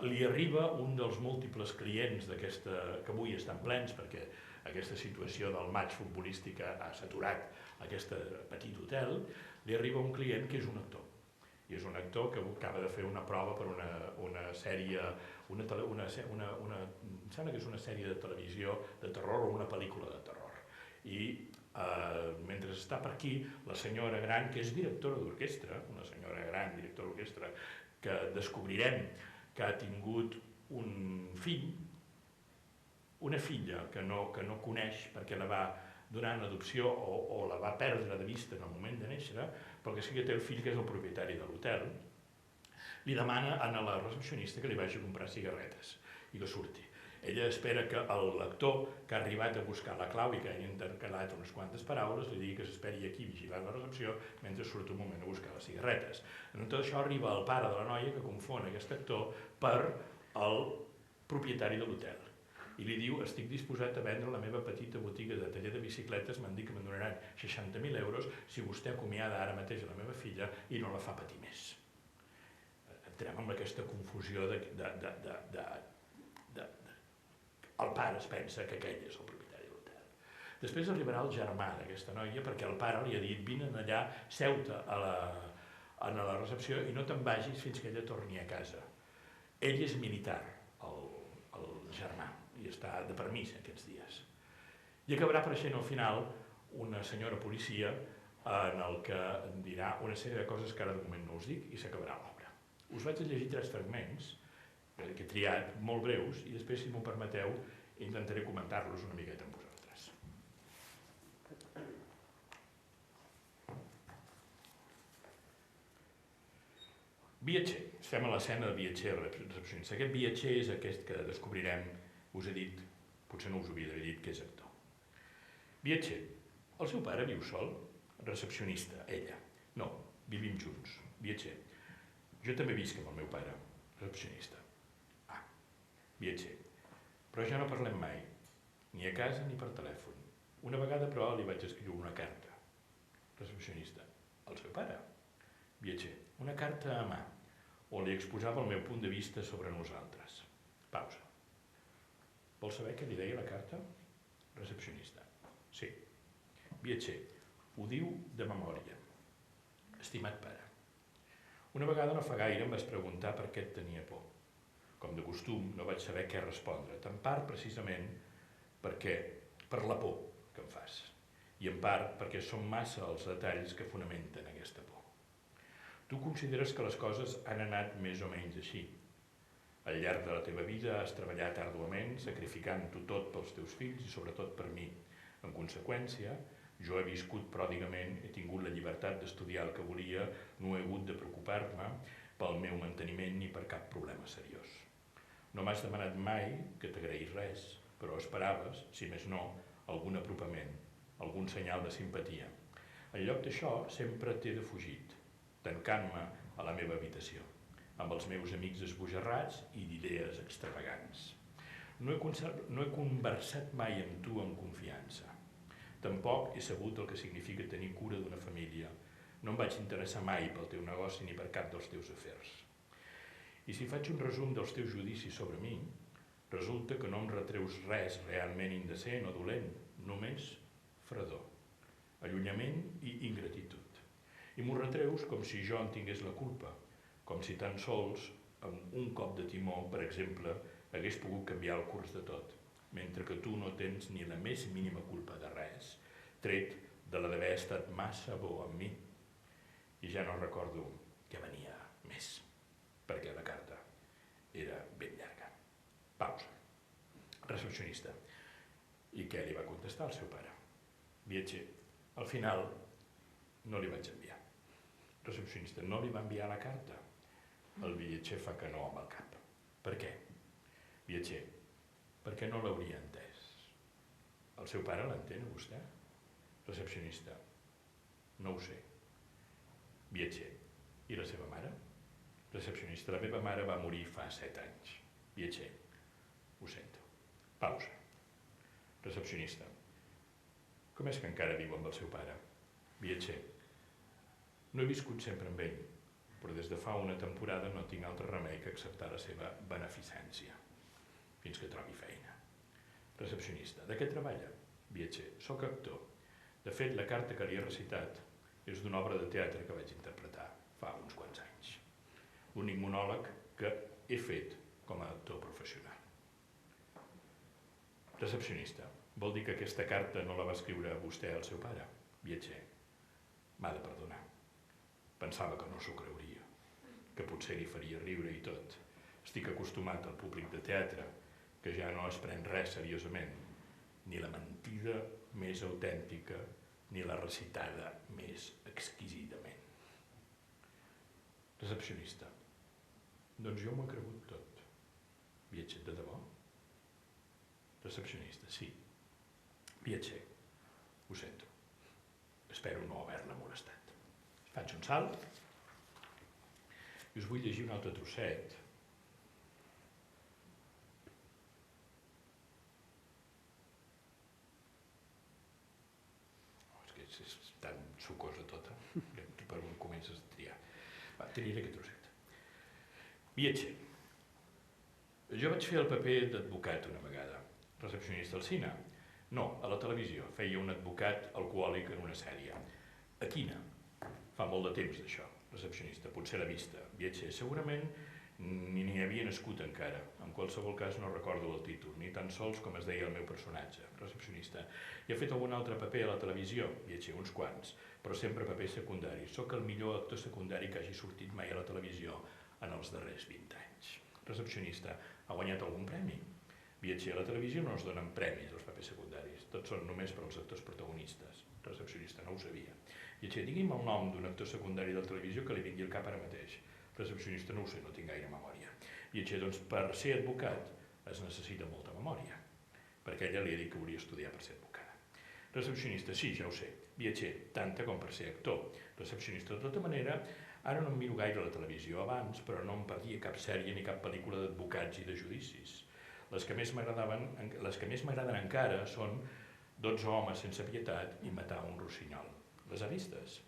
Li arriba un dels múltiples clients que avui estan plens perquè aquesta situació del matx futbolístic ha saturat aquest petit hotel, li arriba un client que és un actor. I és un actor que acaba de fer una prova per una sèrie, em sembla que és una sèrie de televisió de terror o una pel·lícula de terror. I mentre està per aquí, la senyora gran, que és directora d'orquestra, una senyora gran, directora d'orquestra, que descobrirem que ha tingut un fill, una filla que no coneix perquè la va donar en adopció o la va perdre de vista en el moment de néixer, però que sí que té el fill que és el propietari de l'hotel, li demana a la recepcionista que li vagi a comprar cigarretes i que surti. Ella espera que l'actor que ha arribat a buscar la clau i que ha intercalat unes quantes paraules li digui que s'esperi aquí vigilant la recepció mentre surt un moment a buscar les cigarretes. En tot això arriba el pare de la noia que confon aquest actor per el propietari de l'hotel i li diu: estic disposat a vendre la meva petita botiga de taller de bicicletes, m'han dit que me'n donaran 60.000 euros si vostè acomiada ara mateix la meva filla i no la fa patir més. entrem en aquesta confusió de... El pare es pensa que aquell és el propietari de l'hotel. Després arribarà el germà d'aquesta noia perquè el pare li ha dit vine allà, seu-te a la recepció i no te'n vagis fins que ella torni a casa. Ell és militar, el germà, i està de permís aquests dies. I acabarà apareixent al final una senyora policia en el que dirà una sèrie de coses que ara de moment no us dic i s'acabarà l'obra. Us vaig a llegir 3 fragments que he triat, molt breus, i després, si m'ho permeteu, intentaré comentar-los una miqueta amb vosaltres. Viatger. Estem a l'escena de viatger recepcionista. Aquest viatger és aquest que descobrirem, us he dit, potser no us ho havia d'haver dit, que és actor. Viatger. El seu pare viu sol? Recepcionista. Ella. No, vivim junts. Viatger. Jo també visc amb el meu pare. Recepcionista. Viatger. Però ja no parlem mai, ni a casa ni per telèfon. Una vegada, però, li vaig escriure una carta. Recepcionista. Al seu pare. Viatger. Una carta a mà, on li exposava el meu punt de vista sobre nosaltres. Pausa. Vol saber què li deia la carta? Recepcionista. Sí. Viatger. Ho diu de memòria. Estimat pare. Una vegada no fa gaire em vas preguntar per què et tenia por. Com de costum, no vaig saber què respondre, en part precisament per la por que em fas, i en part perquè són massa els detalls que fonamenten aquesta por. Tu consideres que les coses han anat més o menys així. Al llarg de la teva vida has treballat àrduament, sacrificant-ho tot pels teus fills i sobretot per mi. En conseqüència, jo he viscut pròdigament, he tingut la llibertat d'estudiar el que volia, no he hagut de preocupar-me pel meu manteniment ni per cap problema seriós. No m'has demanat mai que t'agraís res, però esperaves, si més no, algun apropament, algun senyal de simpatia. En lloc d'això, sempre t'he defugit, tancant-me a la meva habitació, amb els meus amics esbojarrats i d'idees extravagants. No he conversat mai amb tu amb confiança. Tampoc he sabut el que significa tenir cura d'una família. No em vaig interessar mai pel teu negoci ni per cap dels teus afers. I si faig un resum dels teus judicis sobre mi, resulta que no em retreus res realment indecent o dolent, només fredor, allunyament i ingratitud. I m'ho retreus com si jo en tingués la culpa, com si tan sols amb un cop de timó, per exemple, hagués pogut canviar el curs de tot, mentre que tu no tens ni la més mínima culpa de res, tret de la d'haver estat massa bo amb mi. I ja no recordo què venia més, perquè la carta era ben llarga. Pausa. Recepcionista. I què li va contestar el seu pare? Viatger. Al final no li vaig enviar. Recepcionista. No li va enviar la carta. El viatger fa que no amb el cap. Per què? Viatger. Perquè no l'hauria entès. El seu pare l'entén, vostè? Recepcionista. No ho sé. Viatger. I la seva mare? Recepcionista. La meva mare va morir fa 7 anys. Viatger. Ho sento. Pausa. Recepcionista. Com és que encara viu amb el seu pare? Viatger. No he viscut sempre amb ell, però des de fa una temporada no tinc altre remei que acceptar la seva beneficència, fins que trobi feina. Recepcionista. De què treballa? Viatger. Soc actor. De fet, la carta que li he recitat és d'una obra de teatre que vaig interpretar fa uns quants anys. L'únic monòleg que he fet com a actor professional. Recepcionista. Vol dir que aquesta carta no la va escriure vostè al seu pare? Viatger. M'ha de perdonar. Pensava que no s'ho creuria, que potser li faria riure i tot. Estic acostumat al públic de teatre, que ja no es pren res seriosament, ni la mentida més autèntica, ni la recitada més exquisidament. Recepcionista. Doncs jo m'ho he cregut tot. Viatger, de debò? Recepcionista. Sí. Viatger. Ho sento. Espero no haver-la molestat. Faig un salt i us vull llegir un altre trosset. És que és tan sucosa tota que per on comences a triar. Va, triaré aquest trosset. Viatger. Jo vaig fer el paper d'advocat una vegada, recepcionista al cine. No, a la televisió, feia un advocat alcohòlic en una sèrie. A quina? Fa molt de temps d'això, recepcionista, potser l'ha vista. Viatger, segurament ni havia nascut encara. En qualsevol cas no recordo el títol, ni tan sols com es deia el meu personatge. Recepcionista, i he fet algun altre paper a la televisió? Viatger, uns quants, però sempre papers secundaris. Soc el millor actor secundari que hagi sortit mai a la televisió en els darrers 20 anys. Recepcionista, ha guanyat algun premi? Viatger, a la televisió no es donen premis als papers secundaris, tots són només per als actors protagonistes. Recepcionista, no ho sabia. Viatger, digui'm el nom d'un actor secundari de la televisió que li vingui al cap ara mateix. Recepcionista, no ho sé, no tinc gaire memòria. Viatger, doncs per ser advocat es necessita molta memòria, perquè ella li ha dit que volia estudiar per ser advocada. Recepcionista, sí, ja ho sé. Viatger, tanta com per ser actor. Recepcionista, de tota manera, ara no em miro gaire a la televisió abans, però no em perdia cap sèrie ni cap pel·lícula d'advocats i de judicis. Les que més m'agraden encara són 12 homes sense pietat i matar un rossinyol. Les ha vistes?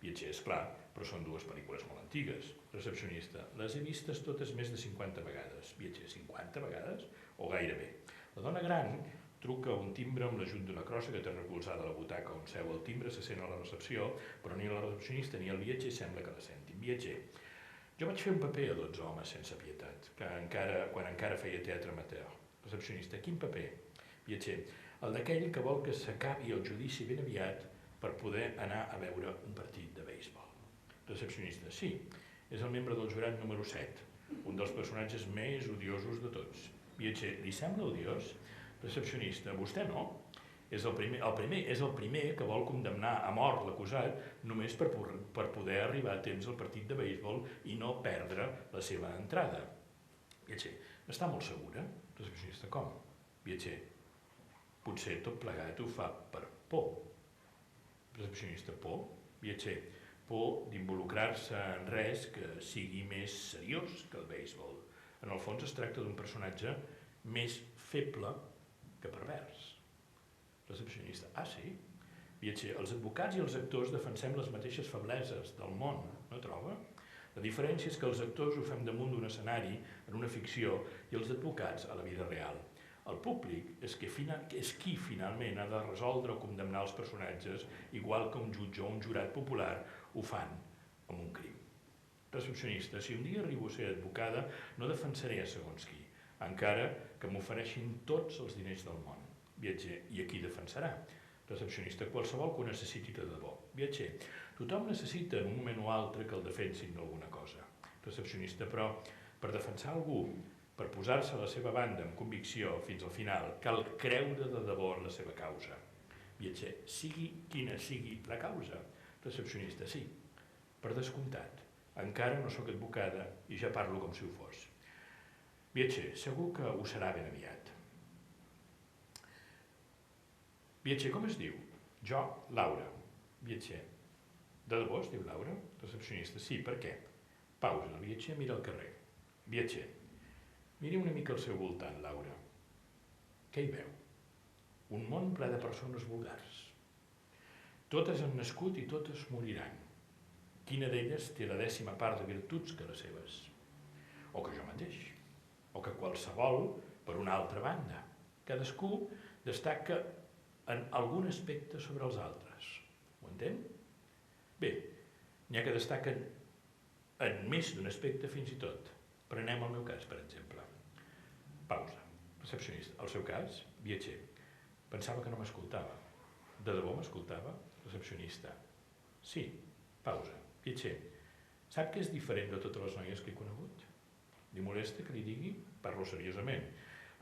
Viatger, esclar, però són dues pel·lícules molt antigues. Recepcionista, les he vistes totes més de 50 vegades. Viatger, 50 vegades? O gairebé. La dona gran truca un timbre amb l'ajut d'una crossa que té recolzada a la butaca on seu el timbre, se sent a la recepció, però ni la recepcionista ni el viatger sembla que la sentin. Viatger, jo vaig fer un paper a 12 homes sense pietat, quan encara feia teatre amateur. Recepcionista, quin paper? Viatger, el d'aquell que vol que s'acabi el judici ben aviat per poder anar a veure un partit de béisbol. Recepcionista, sí, és el membre del jurat número 7, un dels personatges més odiosos de tots. Viatger, li sembla odiós? Recepcionista, vostè no? És el primer que vol condemnar a mort l'acusat només per poder arribar a temps al partit de béisbol i no perdre la seva entrada. Viatger, està molt segura? Recepcionista, com? Viatger, potser tot plegat ho fa per por. Recepcionista, por? Viatger, por d'involucrar-se en res que sigui més seriós que el béisbol. En el fons es tracta d'un personatge més feble que pervers. Recepcionista, ah sí? Viatger, els advocats i els actors defensem les mateixes febleses del món, no troba? La diferència és que els actors ho fem damunt d'un escenari, en una ficció, i els advocats a la vida real. El públic és qui finalment ha de resoldre o condemnar els personatges, igual que un jutge o un jurat popular ho fan amb un crim. Recepcionista, si un dia arribo a ser advocada, no defensaré a segons qui, encara que m'ofereixin tots els diners del món. Viatger, i a qui defensarà? Recepcionista, qualsevol que ho necessiti de debò. Viatger, tothom necessita en un moment o altre que el defensin d'alguna cosa. Recepcionista, però per defensar algú, per posar-se a la seva banda amb convicció fins al final, cal creure de debò en la seva causa. Viatger, sigui quina sigui la causa. Recepcionista, sí, per descomptat. Encara no sóc advocada i ja parlo com si ho fos. Viatger, segur que ho serà ben aviat. Viatger, com es diu? Jo, Laura. Viatger, de debò es diu Laura? Recepcionista, sí, per què? Pausa, el viatger mira al carrer. Viatger, miri una mica al seu voltant, Laura. Què hi veu? Un món ple de persones vulgars. Totes han nascut i totes moriran. Quina d'elles té la 10ª part de virtuts que les seves? O que jo mateix. O que qualsevol, per una altra banda. Cadascú destaca en algun aspecte sobre els altres. Ho entén? Bé, n'hi ha que destaquen en més d'un aspecte fins i tot. Prenem el meu cas, per exemple. Pausa. Recepcionista. El seu cas? Viatger. Pensava que no m'escoltava. De debò m'escoltava? Recepcionista. Sí. Pausa. Viatger. Sap que és diferent de totes les noies que he conegut? Li molesta que li digui? Parlo seriosament.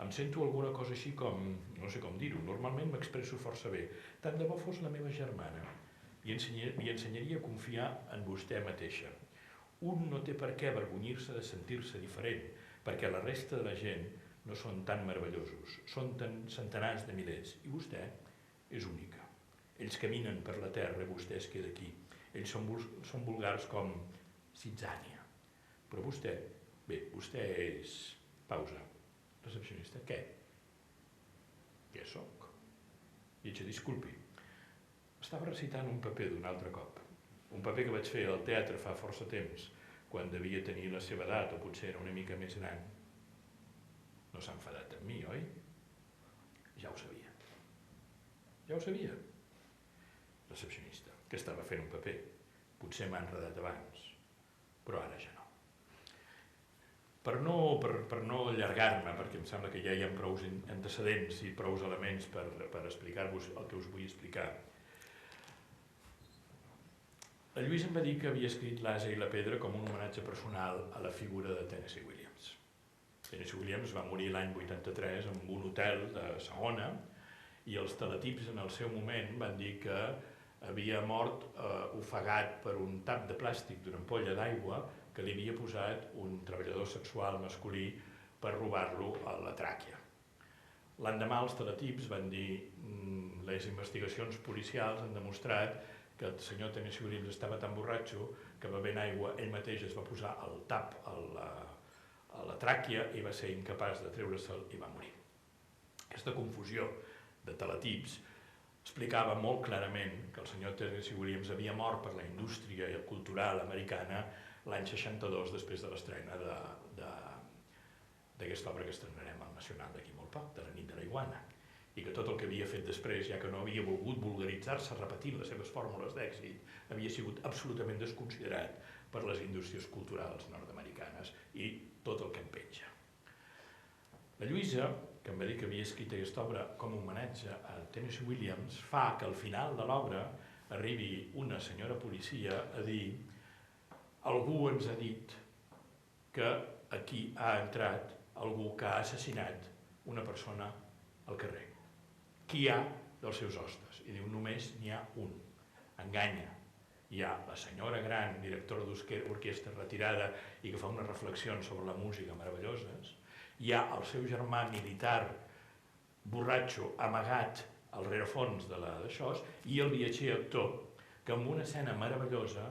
Em sento alguna cosa així com... no sé com dir-ho. Normalment m'expresso força bé. Tant de bo fos la meva germana. Li ensenyaria a confiar en vostè mateixa. Un no té per què avergonyir-se de sentir-se diferent, perquè la resta de la gent no són tan meravellosos, són tan centenars de milers, i vostè és única. Ells caminen per la terra, vostè es queda aquí. Ells són vulgars com Zitzània. Però vostè, bé, vostè és... Pausa. Recepcionista, què? Què sóc? Viatger, disculpi. Estava recitant un paper d'un altre cop. Un paper que vaig fer al teatre fa força temps. quan devia tenir la seva edat, o potser era una mica més gran, no s'ha enfadat amb mi, oi? Ja ho sabia. Ja ho sabia. Recepcionista, que estava fent un paper. Potser m'ha enredat abans, però ara ja no. Per no allargar-me, perquè em sembla que ja hi ha prou antecedents i prou elements per explicar-vos el que us vull explicar. La Lluïsa em va dir que havia escrit L'Ase i la Pedra com un homenatge personal a la figura de Tennessee Williams. Tennessee Williams va morir l'any 83 en un hotel de Segona i els teletips en el seu moment van dir que havia mort ofegat per un tap de plàstic d'una ampolla d'aigua que li havia posat un treballador sexual masculí per robar-lo a la tràquea. L'endemà els teletips van dir les investigacions policials han demostrat que el senyor Tennessee Williams estava tan borratxo que bevent aigua ell mateix es va posar el tap a la tràquea i va ser incapaç de treure-se'l i va morir. Aquesta confusió de teletips explicava molt clarament que el senyor Tennessee Williams havia mort per la indústria cultural americana l'any 62 després de l'estrena d'aquesta obra que estrenarem al Nacional d'aquí molt poc, de la nit de la iguana, i que tot el que havia fet després, ja que no havia volgut vulgaritzar-se repetint les seves fórmules d'èxit, havia sigut absolutament desconsiderat per les indústries culturals nord-americanes i tot el que en penja. La Lluïsa, que em va dir que havia escrit aquesta obra com a homenatge a Tennessee Williams, fa que al final de l'obra arribi una senyora policia a dir: algú ens ha dit que aquí ha entrat algú que ha assassinat una persona al carrer. Qui hi ha dels seus hostes? I diu: només n'hi ha un. Enganya. Hi ha la senyora gran, directora d'orquestra retirada i que fa unes reflexions sobre la música meravelloses. Hi ha el seu germà militar borratxo amagat al rerefons d'això i el viatger actor que amb una escena meravellosa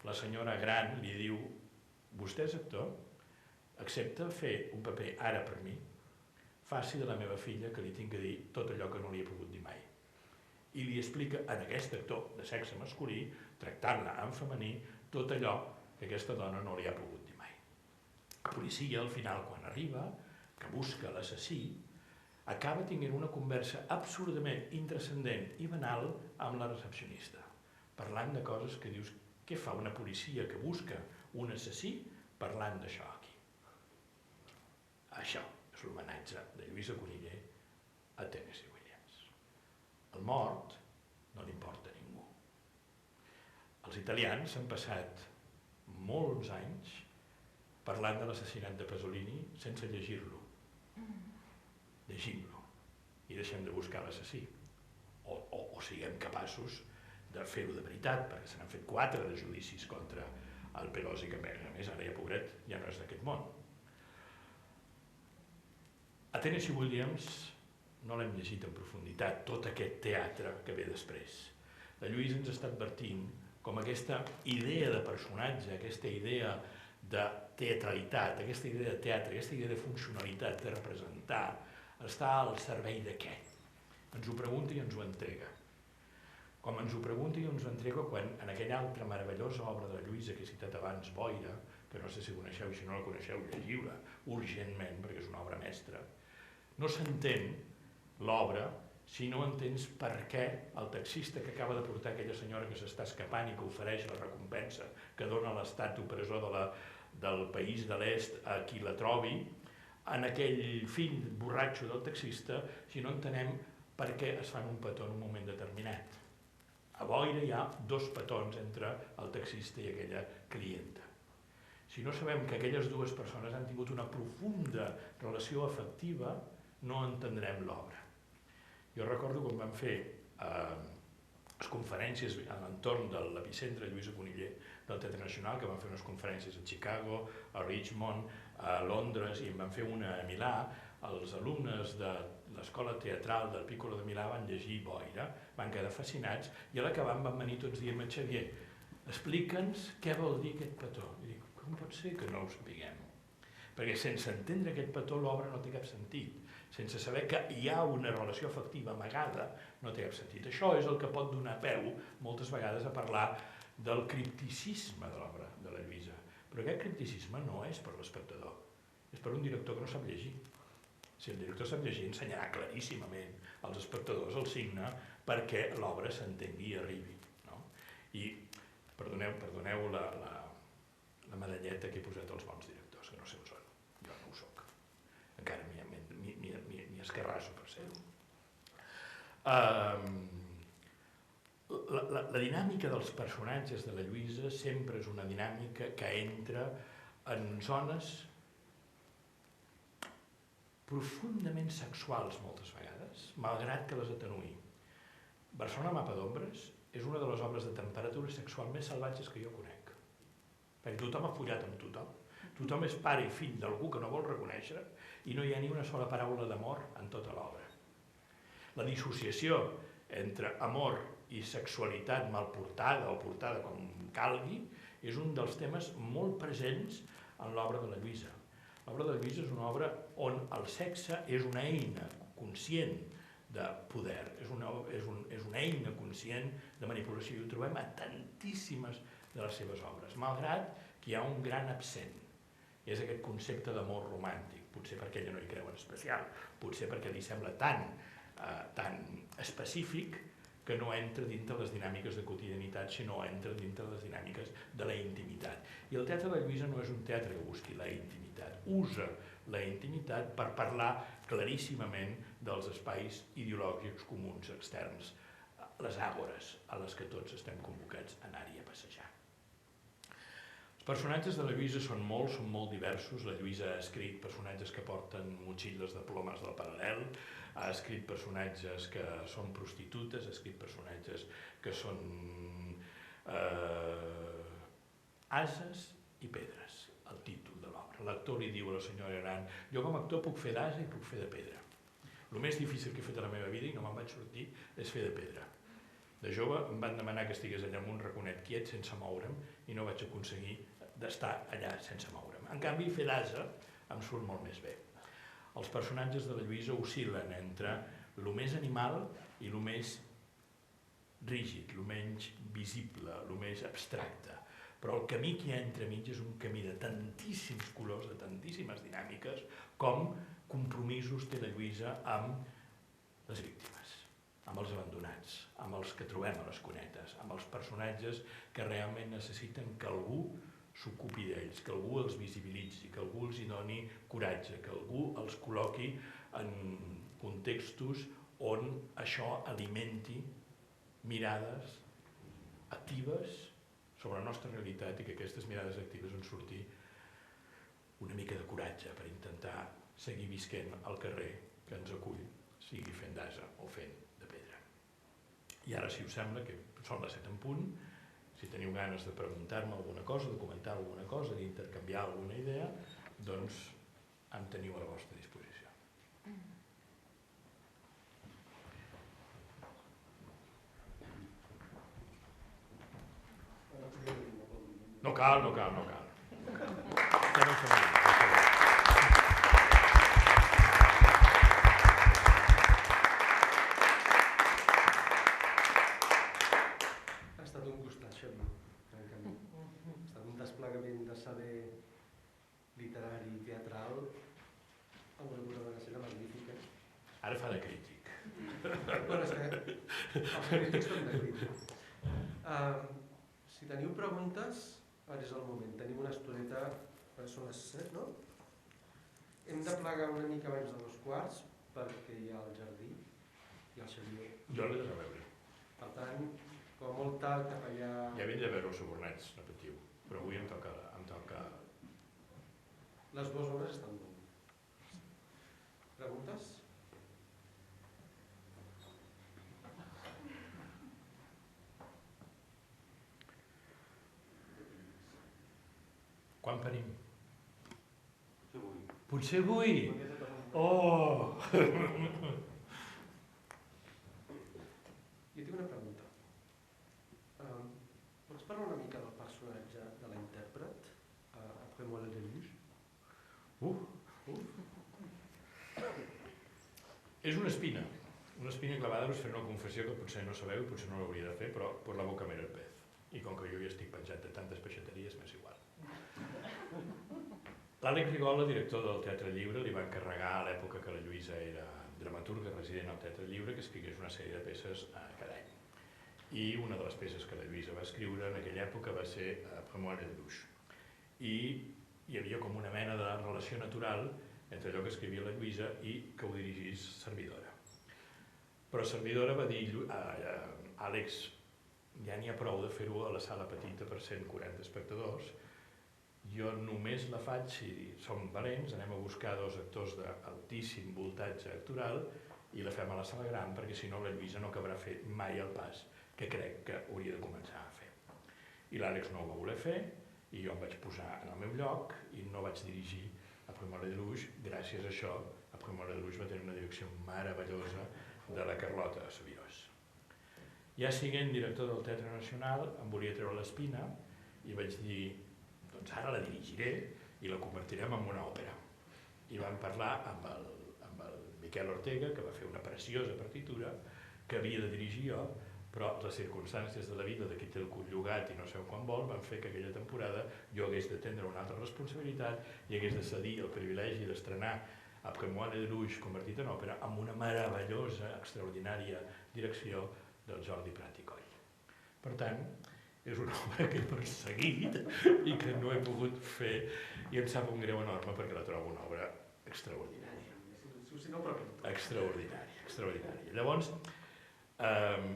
la senyora gran li diu: vostè és actor? Accepta fer un paper ara per mi? Faci de la meva filla que li tinc que dir tot allò que no li he pogut dir mai. I li explica a aquest actor de sexe masculí, tractant-la en femení, tot allò que aquesta dona no li ha pogut dir mai. La policia, al final, quan arriba, que busca l'assassí, acaba tenint una conversa absolutament intranscendent i banal amb la recepcionista, parlant de coses que dius: què fa una policia que busca un assassí parlant d'això aquí? Això és l'homenatge de Lluïsa Cunillé a Tennessee Williams. El mort no li importa a ningú. Els italians han passat molts anys parlant de l'assassinat de Pasolini sense llegir-lo. Llegim-lo i deixem de buscar l'assassí. O siguem capaços de fer-ho de veritat, perquè se n'han fet 4 de judicis contra el Pelosi, que a més ara ja pobret ja no és d'aquest món. A Tennessee Williams no l'hem llegit en profunditat, tot aquest teatre que ve després. La Lluïsa ens està advertint com aquesta idea de personatge, aquesta idea de teatralitat, aquesta idea de teatre, aquesta idea de funcionalitat, de representar, està al servei de què? Ens ho pregunta i ens ho entrega. Com ens ho pregunta i ens ho entrega quan en aquella altra meravellosa obra de la Lluïsa que he citat abans, Boira, que no sé si coneixeu, si no la coneixeu, llegiu-la urgentment, perquè és una obra mestra. No s'entén l'obra si no entens per què el taxista que acaba de portar aquella senyora que s'està escapant i que ofereix la recompensa que dona l'estat opressor del país de l'est a qui la trobi, en aquell fill borratxo del taxista, si no entenem per què es fan un petó en un moment determinat. A Boira hi ha 2 petons entre el taxista i aquella clienta. Si no sabem que aquelles 2 persones han tingut una profunda relació afectiva, no entendrem l'obra. Jo recordo quan vam fer les conferències a l'entorn de l'epicentre Lluïsa Cunillé del Teatre Nacional, que van fer unes conferències a Chicago, a Richmond, a Londres, i en van fer una a Milà. Els alumnes de l'escola teatral del Piccolo de Milà van llegir Boira, van quedar fascinats, i a l'acabar van venir tots dient: Xavier, explica'ns què vol dir aquest petó. I dic: com pot ser que no ho sapiguem? Perquè sense entendre aquest petó l'obra no té cap sentit. Sense saber que hi ha una relació afectiva amagada, no té cap sentit. Això és el que pot donar peu moltes vegades a parlar del cripticisme de l'obra de la Lluïsa, Però aquest cripticisme no és per l'espectador, és per un director que no sap llegir. Si el director sap llegir, ensenyarà claríssimament als espectadors el signe perquè l'obra s'entengui i arribi. No? I perdoneu la medalleta que he posat als bons directors, que no sé on són, jo no ho soc. Encara m'hi escarrasso per ser-ho. La dinàmica dels personatges de la Lluïsa sempre és una dinàmica que entra en zones profundament sexuals moltes vegades, malgrat que les atenuï. Barcelona Mapa d'ombres és una de les obres de temperatura sexual més salvatges que jo conec. Perquè tothom ha follat amb tothom. Tothom és pare i fill d'algú que no vol reconèixer i no hi ha ni una sola paraula d'amor en tota l'obra. La dissociació entre amor i sexualitat mal portada o portada com calgui és un dels temes molt presents en l'obra de la Lluïsa. L'obra de la Lluïsa és una obra on el sexe és una eina conscient de poder, és una eina conscient de manipulació, i ho trobem a tantíssimes de les seves obres, malgrat que hi ha un gran absent, i és aquest concepte d'amor romàntic, potser perquè ella no hi creu en especial, potser perquè li sembla tan específic que no entra dintre les dinàmiques de quotidianitat, sinó entra dintre les dinàmiques de la intimitat. I el teatre de la Lluïsa no és un teatre que busqui la intimitat, usa la intimitat per parlar claríssimament dels espais ideològics comuns externs, les àgores a les que tots estem convocats a anar-hi a passejar. Els personatges de la Lluïsa són molt diversos. La Lluïsa ha escrit personatges que porten motxilles de plomes del paral·lel, ha escrit personatges que són prostitutes, ha escrit personatges que són ases i pedres, el títol de l'obra. L'actor li diu a la senyora Gran: jo com a actor puc fer d'ase i puc fer de pedra. El més difícil que he fet a la meva vida, i no me'n vaig sortir, és fer de pedra. De jove em van demanar que estigués allà amb un raconet quiet sense moure'm i no vaig aconseguir d'estar allà sense moure'm. En canvi, fer d'ase em surt molt més bé. Els personatges de la Lluïsa oscil·len entre el més animal i el més rígid, el menys visible, el més abstracte. Però el camí que hi ha entremig és un camí de tantíssims colors, de tantíssimes dinàmiques, com compromisos té la Lluïsa amb les víctimes, amb els abandonats, amb els que trobem a les cunetes, amb els personatges que realment necessiten que algú s'ocupi d'ells, que algú els visibilitzi, que algú els hi doni coratge, que algú els col·loqui en contextos on això alimenti mirades actives sobre la nostra realitat i que aquestes mirades actives en surti una mica de coratge per intentar seguir visquent al carrer que ens acull, sigui fent d'ase o fent de pedra. I ara, si us sembla, que són les 7 en punt, si teniu ganes de preguntar-me alguna cosa, de comentar alguna cosa, d'intercanviar alguna idea, doncs em teniu a la vostra disposició. No cal. Ha estat un gustat, Xavi, francament. Ha estat un desplegament de saber literari i teatral amb una cosa de cera magnífica. Ara fa de crític. Bueno, és que els crítics són de crític. Si teniu preguntes, ara és el moment. Tenim una estoneta, són les 7, no? Hem de plegar una mica abans de 2:15 perquè hi ha el jardí i el Xavier. Jo l'he de veure. Per tant, com molt tard cap allà... Ja havia de veure els subornats, no patiu, però avui em toca... Les 2 hores estan molt. Preguntes? Quan parim? Potser avui? Oh! Jo tinc una pregunta. Pots parlar una mica del personatge de la intèrpret, après moi le déluge? És una espina clavada. Us faré una confessió que potser no sabeu i potser no l'hauria de fer, però per la boca m'era el pez. i com que jo ja estic penjat de tantes peixateries, m'és igual. L'Àlex Rigola, director del Teatre Lliure, li va encarregar a l'època que la Lluïsa era dramaturga resident al Teatre Lliure que escrigués una sèrie de peces cada any. I una de les peces que la Lluïsa va escriure en aquella època va ser Après-moi les douches. I hi havia com una mena de relació natural entre allò que escrivia la Lluïsa i que ho dirigís Servidora. Però Servidora va dir, Àlex, ja n'hi ha prou de fer-ho a la sala petita per 140 espectadors, jo només la faig si som valents, anem a buscar 2 actors d'altíssim voltatge actoral i la fem a la sala gran, perquè si no la Lluïsa no acabarà fet mai el pas que crec que hauria de començar a fer. I l'Àlex no ho va voler fer i jo em vaig posar en el meu lloc i no vaig dirigir Après-moi les douches. Gràcies a això, Après-moi les douches va tenir una direcció meravellosa de la Carlota Subirós. Ja sent director del Teatre Nacional, em volia treure l'espina i vaig dir, doncs ara la dirigiré i la convertirem en una òpera. I vam parlar amb el Miquel Ortega, que va fer una preciosa partitura, que havia de dirigir jo, però les circumstàncies de la vida de qui té el cul llogat i no sé quan vol van fer que aquella temporada jo hagués de tindre una altra responsabilitat i hagués de cedir el privilegi d'estrenar Après-moi les douches convertit en òpera amb una meravellosa, extraordinària direcció del Jordi Prat i Coll. Per tant, és una obra que he perseguit i que no he pogut fer i em sap un greu enorme perquè la trobo una obra extraordinària. Extraordinària. Llavors, el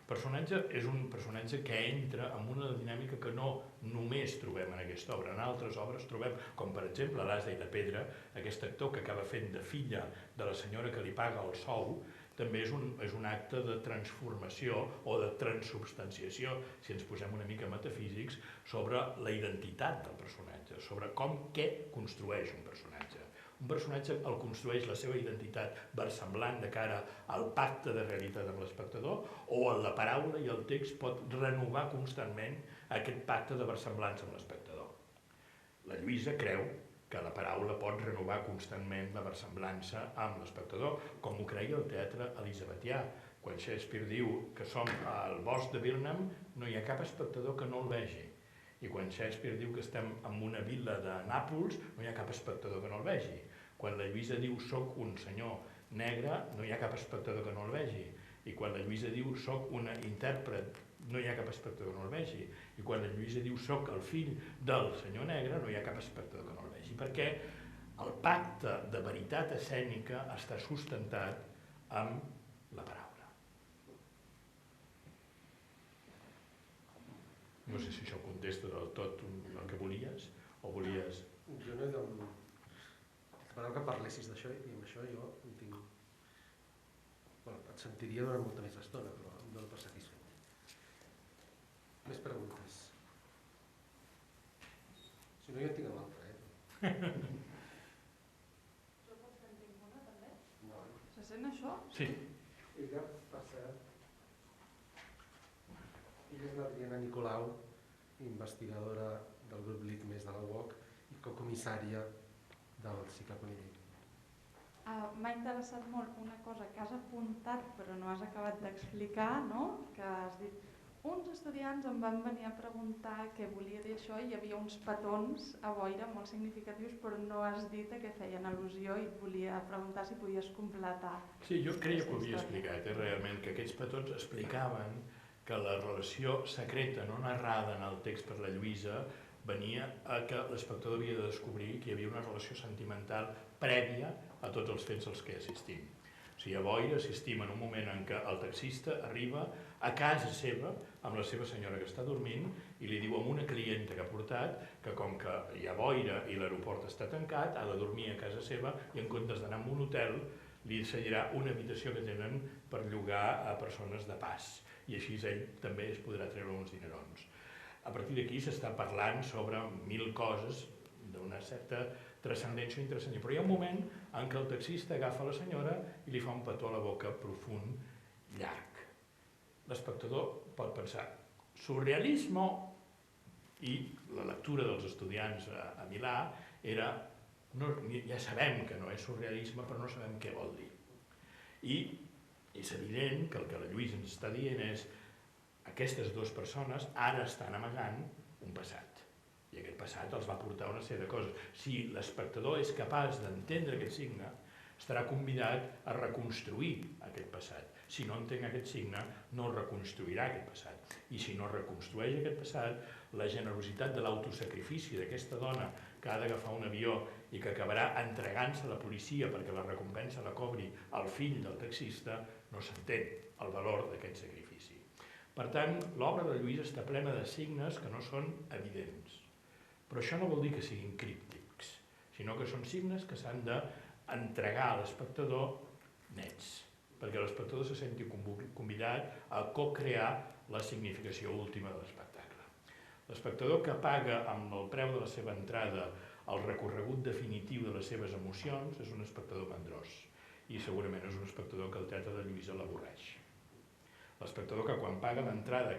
personatge és un personatge que entra en una dinàmica que no només trobem en aquesta obra. En altres obres trobem, com per exemple l'Asa i la Pedra, aquest actor que acaba fent de filla de la senyora que li paga el sou, també és un acte de transformació o de transubstanciació, si ens posem una mica metafísics, sobre la identitat del personatge, sobre què construeix un personatge. Un personatge el construeix la seva identitat versemblant de cara al pacte de realitat amb l'espectador o la paraula i el text pot renovar constantment aquest pacte de versemblança amb l'espectador. La Lluïsa creu que la paraula pot renovar constantment la versemblança amb l'espectador, com ho creia el teatre elisabetià. Quan Shakespeare diu que som al bosc de Birnam, no hi ha cap espectador que no el vegi. I quan Shakespeare diu que estem en una vila de Nàpols, no hi ha cap espectador que no el vegi. Quan la Lluïsa diu soc un senyor negre, no hi ha cap espectador que no el vegi. I quan la Lluïsa diu soc una intèrpret, no hi ha cap espectador que no el vegi. I quan la Lluïsa diu soc el fill del senyor negre, no hi ha cap espectador que no el vegi. Perquè el pacte de veritat escènica està sustentat amb la paraula. No sé si això contesta del tot el que volies, o volies... Jo no he demanat que parlessis d'això i amb això jo en tinc... Bueno, et sentiria durant molta més estona, però em dono per satisfet. Més preguntes? Si no, jo en tinc amb l'altra, Jo pots que en tinc una, també? No. Se sent això? Sí. Ella passa... Ella és l'Adriana Nicolau, investigadora del grup LIC més de la UOC i cocomissària del cicle Conill. M'ha interessat molt una cosa que has apuntat però no has acabat d'explicar, no? Que has dit, uns estudiants em van venir a preguntar què volia dir això i hi havia uns petons a boira molt significatius però no has dit a què feien al·lusió i et volia preguntar si podies completar. Sí, jo creia que ho havia explicat, realment, que aquests petons explicaven que la relació secreta no narrada en el text per la Lluïsa venia a que l'espectador havia de descobrir que hi havia una relació sentimental prèvia a tots els fets als que assistim. O sigui, a boira assistim en un moment en què el taxista arriba a casa seva amb la seva senyora que està dormint i li diu a una clienta que ha portat que com que hi ha boira i l'aeroport està tancat ha de dormir a casa seva i en comptes d'anar a un hotel li ensenyarà una habitació que tenen per llogar a persones de pas i així ell també es podrà treure uns dinerons. A partir d'aquí s'està parlant sobre 1000 coses d'una certa transcendència o intranscendència, però hi ha un moment en què el taxista agafa la senyora i li fa un petó a la boca profund, llarg. L'espectador pot pensar surrealisme i la lectura dels estudiants a Milà era ja sabem que no és surrealisme però no sabem què vol dir. I És evident que el que la Lluïsa ens està dient és aquestes dues persones ara estan amagant un passat. I aquest passat els va portar una sèrie de coses. Si l'espectador és capaç d'entendre aquest signe, estarà convidat a reconstruir aquest passat. Si no entén aquest signe, no reconstruirà aquest passat. I si no reconstrueix aquest passat, la generositat de l'autosacrifici d'aquesta dona que ha d'agafar un avió i que acabarà entregant-se a la policia perquè la recompensa la cobri el fill del taxista, no s'entén el valor d'aquest sacrifici. Per tant, l'obra de Lluïsa està plena de signes que no són evidents. Però això no vol dir que siguin críptics, sinó que són signes que s'han d'entregar a l'espectador nets, perquè l'espectador se senti convidat a co-crear la significació última de l'espectacle. L'espectador que paga amb el preu de la seva entrada el recorregut definitiu de les seves emocions és un espectador mandrós i segurament és un espectador que el teatre de Lluïsa l'avorreix. L'espectador que quan paga l'entrada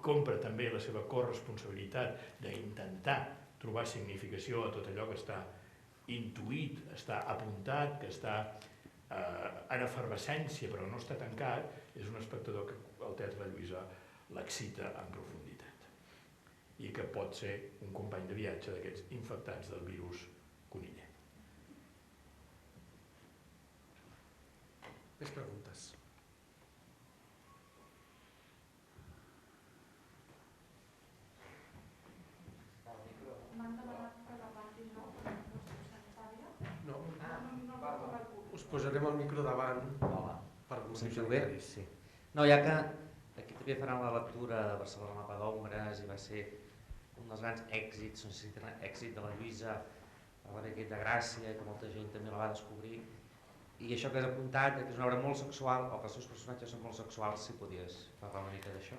compra també la seva corresponsabilitat d'intentar trobar significació a tot allò que està intuït, està apuntat, que està en efervescència però no està tancat, és un espectador que el teatre de Lluïsa l'excita en profunditat i que pot ser un company de viatge d'aquests infectats del virus coniller. Més preguntes? M'han demanat que levanti no, per la qüestió sanitària. No. Us posarem el micro davant per motius sanitaris. Sí. No, ja que aquí també faran la lectura de Barcelona Mapa d'Ombres i va ser un dels grans èxits, no sé si tenen èxit de la Lluïsa, va haver aquell de Gràcia, que molta gent també la va descobrir, i això que has apuntat, que és una obra molt sexual, o que els seus personatges són molt sexuals, si podies parlar una mica d'això.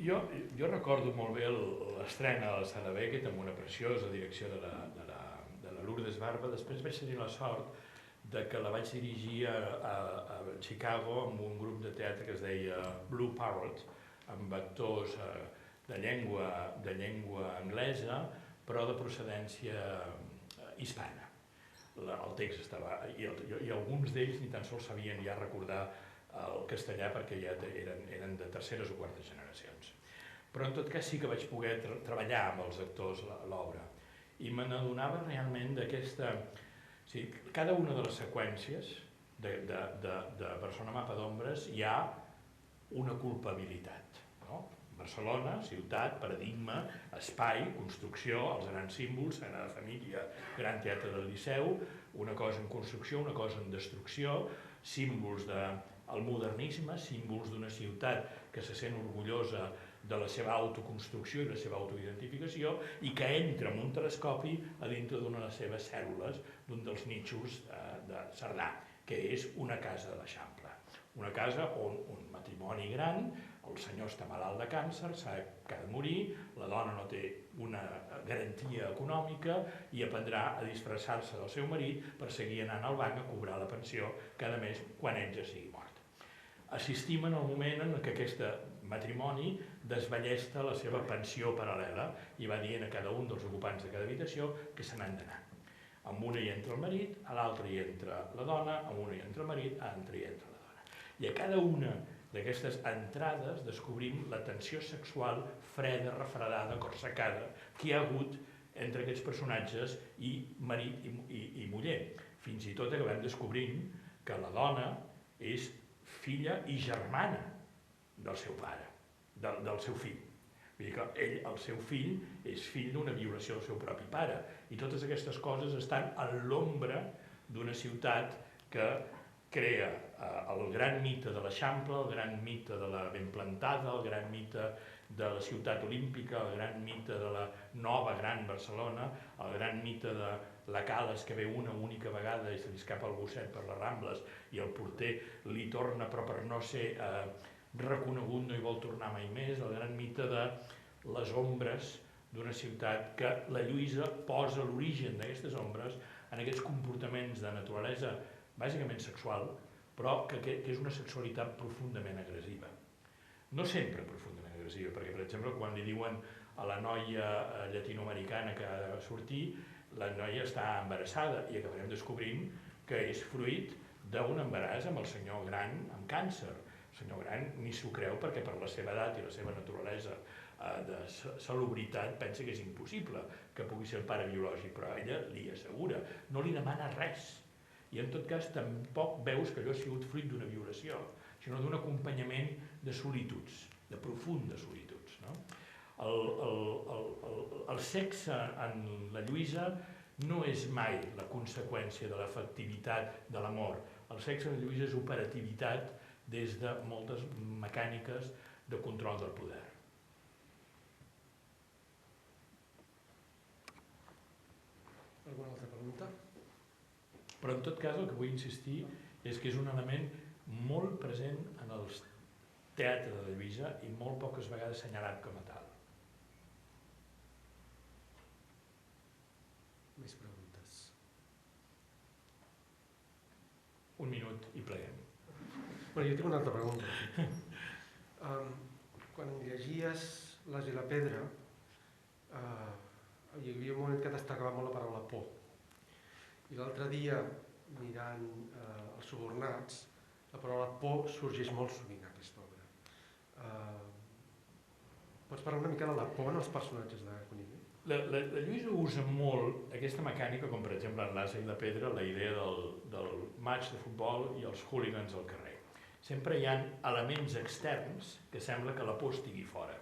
Jo recordo molt bé l'estrena de la Sala Beckett amb una preciosa direcció de la Lourdes Barba. Després vaig tenir la sort de que la vaig dirigir a Chicago amb un grup de teatre que es deia Blue Parrot, amb actors de llengua anglesa, però de procedència hispana. El text estava... I alguns d'ells ni tan sols sabien ja recordar el castellà perquè ja eren de terceres o quartes generacions. Però en tot cas sí que vaig poder treballar amb els actors l'obra i me n'adonava realment d'aquesta... Cada una de les seqüències de Barcelona Mapa d'Ombres hi ha una culpabilitat. Barcelona, ciutat, paradigma, espai, construcció, els grans símbols, Sagrada Família, Gran Teatre del Liceu, una cosa en construcció, una cosa en destrucció, símbols del modernisme, símbols d'una ciutat que se sent orgullosa de la seva autoconstrucció i la seva autoidentificació i que entra amb un telescopi a dintre d'una de les seves cèl·lules, d'un dels nínxols de Cerdà, que és una casa de l'Eixample. Una casa on un matrimoni gran, el senyor està malalt de càncer, sap que ha de morir, la dona no té una garantia econòmica i aprendrà a disfressar-se del seu marit per seguir anant al banc a cobrar la pensió cada mes quan ell ja sigui mort. Assistim en el moment en què aquest matrimoni desballesta la seva pensió paral·lela i va dient a cada un dels ocupants de cada habitació que se n'han d'anar. Amb una hi entra el marit, a l'altra hi entra la dona, amb una hi entra el marit, a l'altra hi entra la dona. I a cada una d'aquestes entrades descobrim la tensió sexual freda, refredada, corsecada que hi ha hagut entre aquests personatges i marit i muller. Fins i tot acabem descobrint que la dona és filla i germana del seu pare, del seu fill. Vull dir que ell, el seu fill, és fill d'una violació del seu propi pare. I totes aquestes coses estan a l'ombra d'una ciutat que crea el gran mite de l'Eixample, el gran mite de la ben plantada, el gran mite de la ciutat olímpica, el gran mite de la nova gran Barcelona, el gran mite de la Cales que ve una única vegada i se li escapa el gosset per les Rambles i el porter li torna però per no ser reconegut no hi vol tornar mai més, el gran mite de les ombres d'una ciutat que la Lluïsa posa l'origen d'aquestes ombres en aquests comportaments de naturalesa bàsicament sexual, però que és una sexualitat profundament agressiva. No sempre profundament agressiva, perquè, per exemple, quan li diuen a la noia llatinoamericana que ha de sortir, la noia està embarassada i acabarem descobrint que és fruit d'un embaràs amb el senyor gran amb càncer. El senyor gran ni s'ho creu perquè per la seva edat i la seva naturalesa de salubritat pensa que és impossible que pugui ser el pare biològic, però ella li assegura, no li demana res. I en tot cas tampoc veus que allò ha sigut fruit d'una violació, sinó d'un acompanyament de solituds, de profundes solituds. No? El sexe en la Lluïsa no és mai la conseqüència de l'efectivitat de l'amor. El sexe en la Lluïsa és operativitat des de moltes mecàniques de control del poder. Alguna altra pregunta? Però en tot cas el que vull insistir és que és un element molt present en el teatre de la Lluïsa i molt poques vegades assenyalat com a tal. Més preguntes? Un minut i pleguem. Bueno, jo tinc una altra pregunta. Quan llegies L'As i la pedra, hi havia un moment que destacava molt la paraula por. I l'altre dia, mirant Els subornats, la paraula por sorgeix molt sovint a aquesta obra. Pots parlar una mica de la por en els personatges de Conill? La Lluïsa usa molt aquesta mecànica, com per exemple en L'As i la pedra, la idea del match de futbol i els hooligans al carrer. Sempre hi ha elements externs que sembla que la por estigui fora,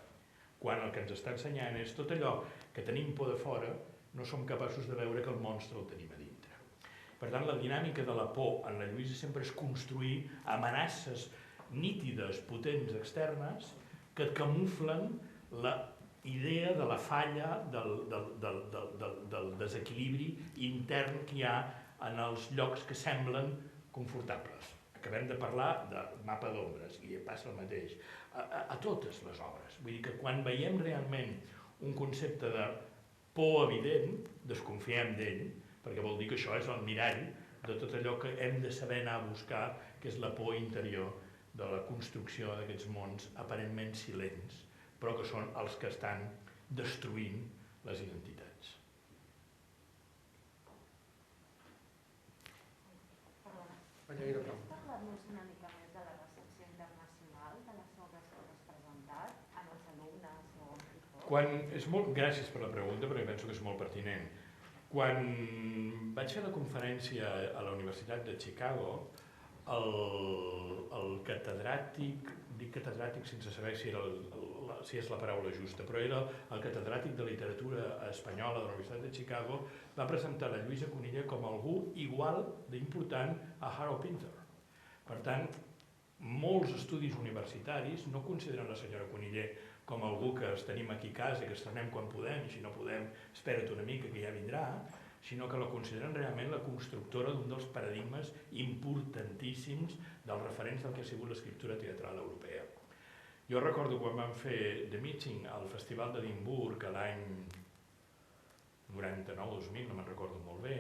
quan el que ens està ensenyant és tot allò que tenim por de fora, no som capaços de veure que el monstre el tenim a dintre. Per tant, la dinàmica de la por en la Lluïsa sempre és construir amenaces nítides, potents, externes, que camuflen la idea de la falla, del desequilibri intern que hi ha en els llocs que semblen confortables. Acabem de parlar del mapa d'ombres i passa el mateix a totes les obres. Vull dir que quan veiem realment un concepte de por evident, desconfiem d'ell, perquè vol dir que això és el mirall de tot allò que hem de saber anar a buscar, que és la por interior de la construcció d'aquests mons aparentment silents, però que són els que estan destruint les identitats. Podries parlar-nos una mica més de la recepció internacional de les obres que has presentat amb els alumnes o amb qui? Gràcies per la pregunta, perquè penso que és molt pertinent. Quan vaig fer la conferència a la Universitat de Chicago, el catedràtic, dic catedràtic sense saber si és la paraula justa, però era el catedràtic de literatura espanyola de la Universitat de Chicago, va presentar la Lluïsa Conill com algú igual d'important a Harold Pinter. Per tant, molts estudis universitaris no consideren la senyora Conill com algú que tenim aquí a casa i que estrenem quan podem, i si no podem, espera't una mica que ja vindrà, sinó que la consideren realment la constructora d'un dels paradigmes importantíssims dels referents del que ha sigut l'escriptura teatral europea. Jo recordo quan vam fer The Meeting al Festival d'Edimburg l'any 99-2000, no me'n recordo molt bé,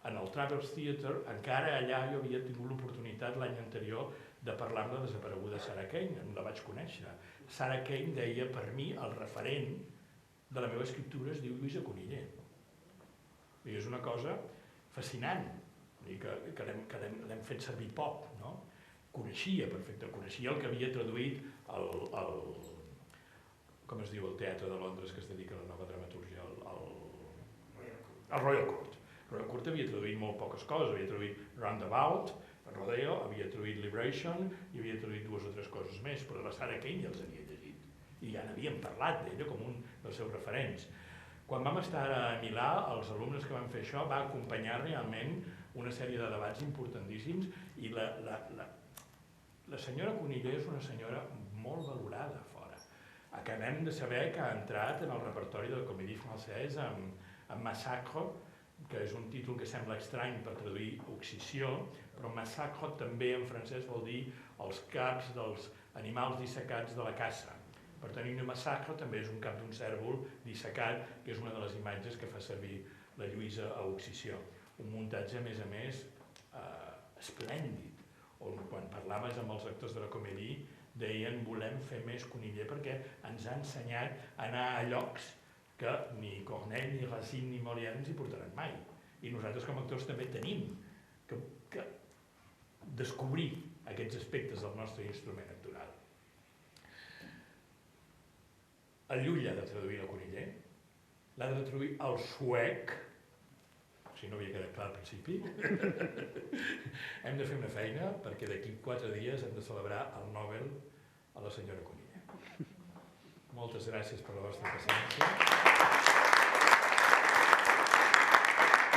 en el Travels Theatre, encara allà jo havia tingut l'oportunitat l'any anterior de parlar amb la desapareguda Sarah Kane, la vaig conèixer. Sarah Kane deia, per mi, el referent de la meva escriptura es diu Lluïsa Conill. I és una cosa fascinant, que l'hem fet servir poc, no? Coneixia perfectament, coneixia el que havia traduït com es diu el teatre de Londres que es dedica a la nova dramatúrgia, el Royal Court. El Royal Court havia traduït molt poques coses, havia traduït Roundabout, Rodeo, havia traduït Liberation i havia traduït 2 o 3 coses més, però la Sarah Kane ja els havia llegit i ja n'havíem parlat d'ella com un dels seus referents. Quan vam estar a Milà, els alumnes que van fer això va acompanyar realment una sèrie de debats importantíssims i la senyora Conill és una senyora molt valorada fora. Acabem de saber que ha entrat en el repertori de la Comédie Française amb Massacre, que és un títol que sembla estrany per traduir Oxcisió, però Massacre també en francès vol dir els caps dels animals dissecats de la caça. Per tant, un massacre també és un cap d'un cèrvol dissecat, que és una de les imatges que fa servir la Lluïsa a Oxcisió. Un muntatge, a més, esplèndid, on quan parlaves amb els actors de la Comédie deien volem fer més Conill perquè ens ha ensenyat a anar a llocs que ni Corneille, ni Racine, ni Molière ens hi portaran mai. I nosaltres com a actors també tenim que descobrir aquests aspectes del nostre instrument actoral. El Llull ha de traduir la Coniller, l'ha de traduir al suec, si no havia quedat clar al principi. Hem de fer una feina perquè d'aquí 4 dies hem de celebrar el Nobel a la senyora Coniller. Moltes gràcies per la vostra paciència.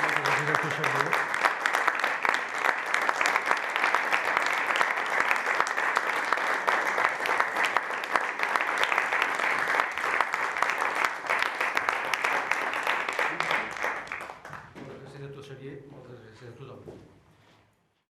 Moltes gràcies a tu, Xavier.